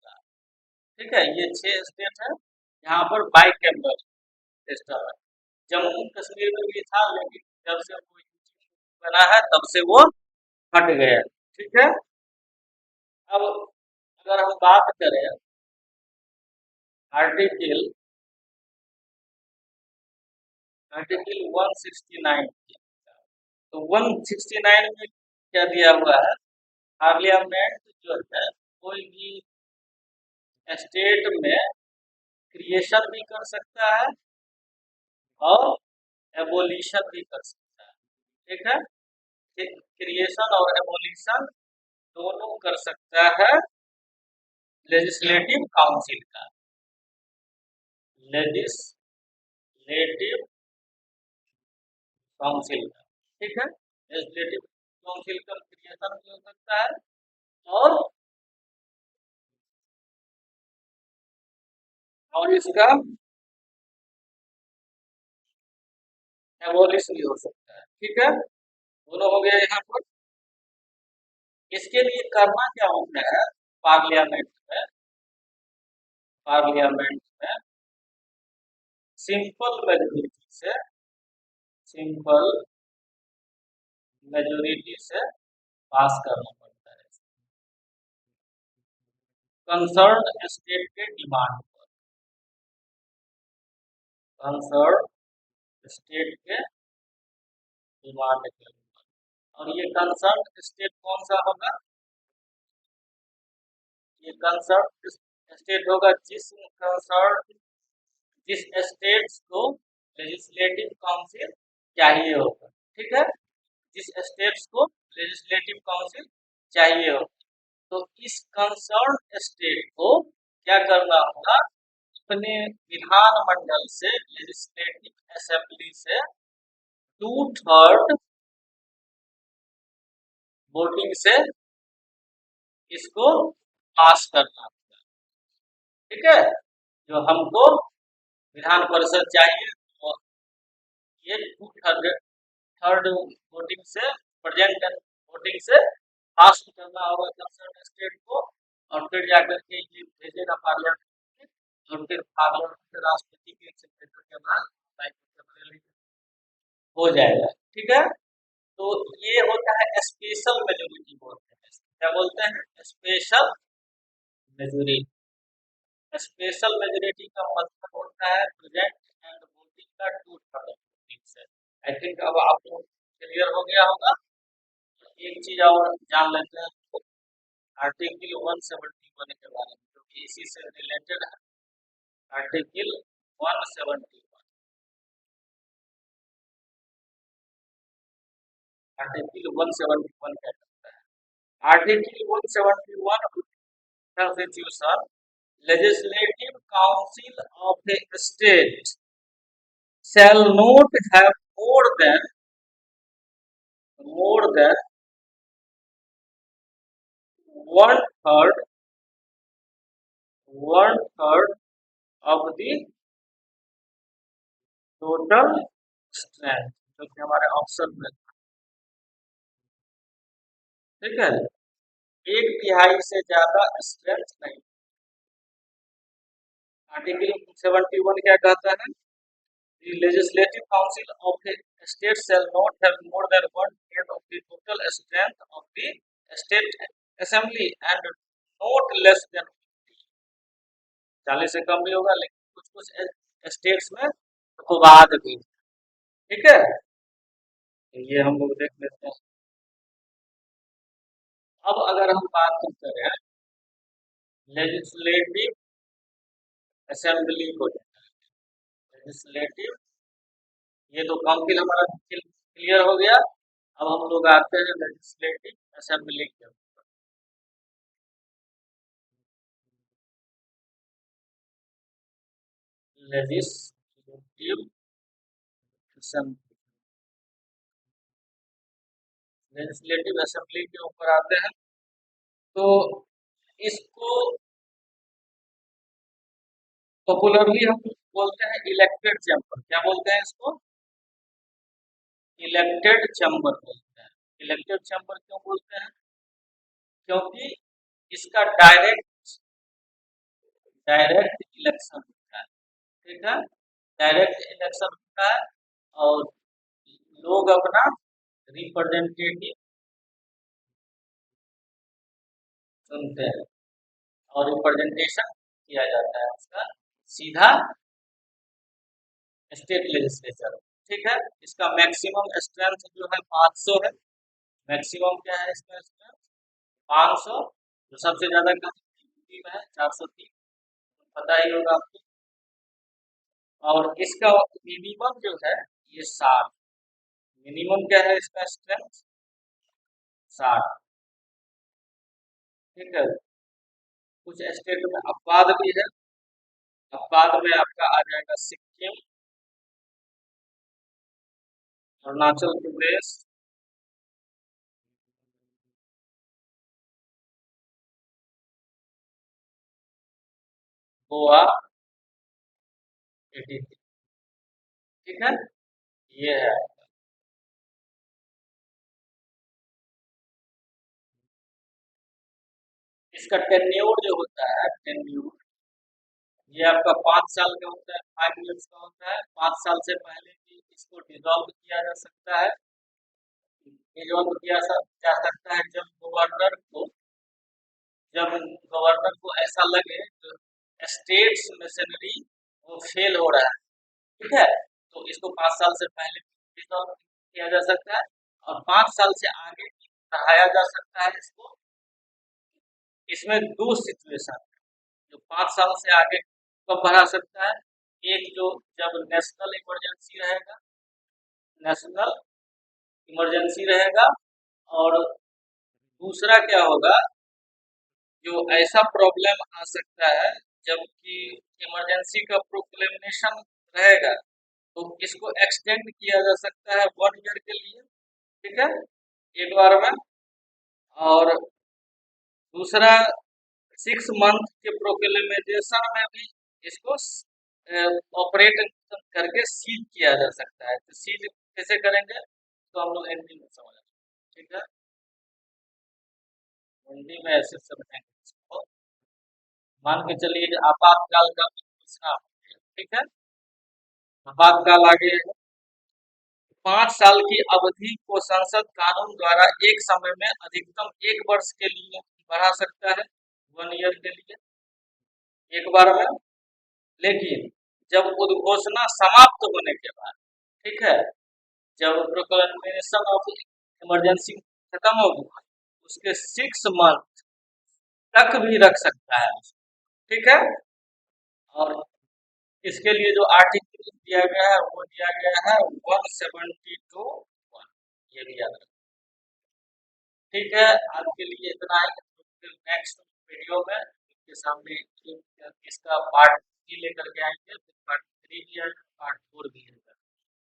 ठीक है, ये 6 स्टेट है यहाँ पर बाई कैमरल सिस्टम है। जम्मू कश्मीर में भी था लेकिन जब से वो बना है तब से वो हट गया। ठीक है, अब अगर हम बात करें आर्टिकल आर्टिकल 169 की, तो 169 में क्या दिया हुआ है, पार्लियामेंट जो है कोई भी स्टेट में क्रिएशन भी कर सकता है और एबोलिशन भी कर सकता है। ठीक है, क्रिएशन और एबोलिशन दोनों कर सकता है लेजिस्लेटिव काउंसिल का। लेजिस्लेटिव काउंसिल का, ठीक है, लेजिस्लेटिव काउंसिल का क्रिएशन भी हो सकता है और इसका एबोलिश भी हो सकता है। ठीक है, दोनों हो गया यहाँ पर। इसके लिए करना क्या होता है, पार्लियामेंट में पार्लियामेंट में सिंपल मेजोरिटी से सिंपल मेजोरिटी से पास करना पड़ता है कंसर्न स्टेट के डिमांड पर। कंसर्न स्टेट के डिमांड के ऊपर। और ये कंसर्न स्टेट कौन सा होगा, ये कंसर्न स्टेट होगा जिस स्टेट्स को लेजिस्लेटिव काउंसिल चाहिए होगा। ठीक है, जिस स्टेट्स को लेजिस्लेटिव काउंसिल चाहिए होगा, तो इस कंसर्न स्टेट को क्या करना होगा, अपने विधानमंडल से लेजिस्लेटिव असेंबली से 2/3 वोटिंग से इसको पास करना होगा। ठीक है, जो हमको विधान परिषद चाहिए तो ये 2/3 वोटिंग से प्रेजेंट वोटिंग से पास करना होगा कंसर्न स्टेट को, और फिर जाकर के ये भेजेगा पार्लियामेंट में, और फिर पार्लियामेंट से राष्ट्रपति के सिग्नेचर के बाद हो जाएगा। ठीक है, तो ये होता है स्पेशल मेजोरिटी बोलते हैं। क्या बोलते हैं, स्पेशल मेजोरिटी। स्पेशल मेजोरिटी का मतलब होता है प्रेजेंट एंड वोटिंग का 2/3 वोटिंग से। आई थिंक अब आपको क्लियर हो गया होगा। एक चीज और जान लेते हैं आर्टिकल 171 के बारे में, जो कि इसी से रिलेटेड है। आर्टिकल 171 आर्टिकल 171 क्या करता है, article 171 constitution legislative council of a state shall not have more than 1/3 of the total strength, जो कि हमारे ऑप्शन में। ठीक है, 1/3 से ज्यादा स्ट्रेंथ नहीं। आर्टिकल 71 क्या कहता है, the legislative council of a state shall not have more than 1/3 of the total strength of the state assembly and not less than 40 से कम भी होगा, लेकिन कुछ कुछ स्टेट्स में अपवाद भी। ठीक है, ये हम लोग देख लेते हैं। अब अगर हम बात करें लेजिस्लेटिव असेंबली को, लेजिस्लेटिव, ये तो काउंसिल हमारा क्लियर हो गया। अब हम लोग आते हैं लेजिस्लेटिव असेंबली के ऊपर। लेजिस्लेटिव असेंबली, लेजिस्लेटिव असेंबली के ऊपर आते हैं, तो इसको पॉपुलरली हम बोलते हैं इलेक्टेड चैम्बर। क्या बोलते हैं इसको, इलेक्टेड चैम्बर बोलते हैं। इलेक्टिव चैम्बर क्यों बोलते हैं? क्योंकि इसका डायरेक्ट डायरेक्ट इलेक्शन होता है। ठीक है, डायरेक्ट इलेक्शन होता है और लोग अपना रिप्रेजेंटेटिव चुनते हैं और रिप्रेजेंटेशन किया जाता है उसका सीधा स्टेट लेजिस्लेचर। ठीक है, इसका मैक्सिमम स्ट्रेंथ जो है 500 है। मैक्सिमम क्या है इसका स्ट्रेंथ? 500। जो सबसे ज्यादा यूपी में है 403, पता ही होगा आपको। और इसका मिनिमम जो है ये 60। मिनिमम क्या है इसका स्ट्रेंथ? 60। ठीक है, कुछ स्टेट में अपवाद भी है। अपवाद में आपका आ जाएगा सिक्किम, अरुणाचल प्रदेश, गोवा, 83। ठीक है, ये है। इसका टेन्योर जो होता है, टेन्योर ये आपका 5 साल का होता है, 5 इयर्स का होता है। 5 साल से पहले भी इसको डिसॉल्व किया जा सकता है। डिसॉल्व किया जा सकता है जब गवर्नर को ऐसा लगे कि स्टेट्स मशीनरी वो फेल हो रहा है। ठीक है, तो इसको 5 साल से पहले डिसॉल्व किया जा सकता है और 5 साल से आगे भी बढ़ाया जा सकता है इसको। इसमें दो सिचुएशन है जो 5 साल से आगे कब बढ़ा सकता है। एक जो जब नेशनल इमरजेंसी रहेगा, नेशनल इमरजेंसी रहेगा। और दूसरा क्या होगा, जो ऐसा प्रॉब्लम आ सकता है जबकि इमरजेंसी का प्रोक्लेमेशन रहेगा तो इसको एक्सटेंड किया जा सकता है 1 ईयर के लिए। ठीक है, एक बार में। और दूसरा 6 मंथ के प्रोक्लेमेशन में भी इसको ऑपरेट करके सीज किया जा सकता है। तो सीज कैसे करेंगे तो हम लोग हिंदी में समझेंगे। ठीक है, हिंदी में ऐसे समझेंगे इसको। मान के चलिए आपातकाल का पूछना। ठीक है, आपातकाल आगे है। 5 साल की अवधि को संसद कानून द्वारा एक समय में अधिकतम 1 वर्ष के लिए बढ़ा सकता है, 1 ईयर के लिए, एक बार में। लेकिन जब उद्घोषणा समाप्त होने के बाद, ठीक है, जब प्रोक्लेमेशन ऑफ इमरजेंसी खत्म होगी उसके 6 मंथ तक भी रख सकता है। ठीक है, और इसके लिए जो आर्टिकल दिया गया है वो दिया गया है 172(1). ये भी याद रखना। ठीक है, आज के लिए इतना ही। फिर नेक्स्ट वीडियो में आपके सामने इसका पार्ट 3 लेकर के आएंगे, फिर पार्ट 3 भी आएगा, पार्ट 4 भी आएगा।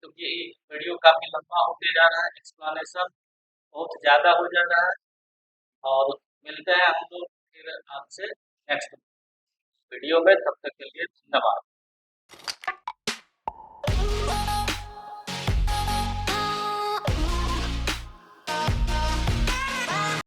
क्योंकि वीडियो काफी लंबा होते जा रहा है, एक्सप्लेनेशन बहुत ज्यादा हो जा रहा है। और मिलते हैं हम लोग फिर आपसे नेक्स्ट वीडियो में, तब तक के लिए धन्यवाद।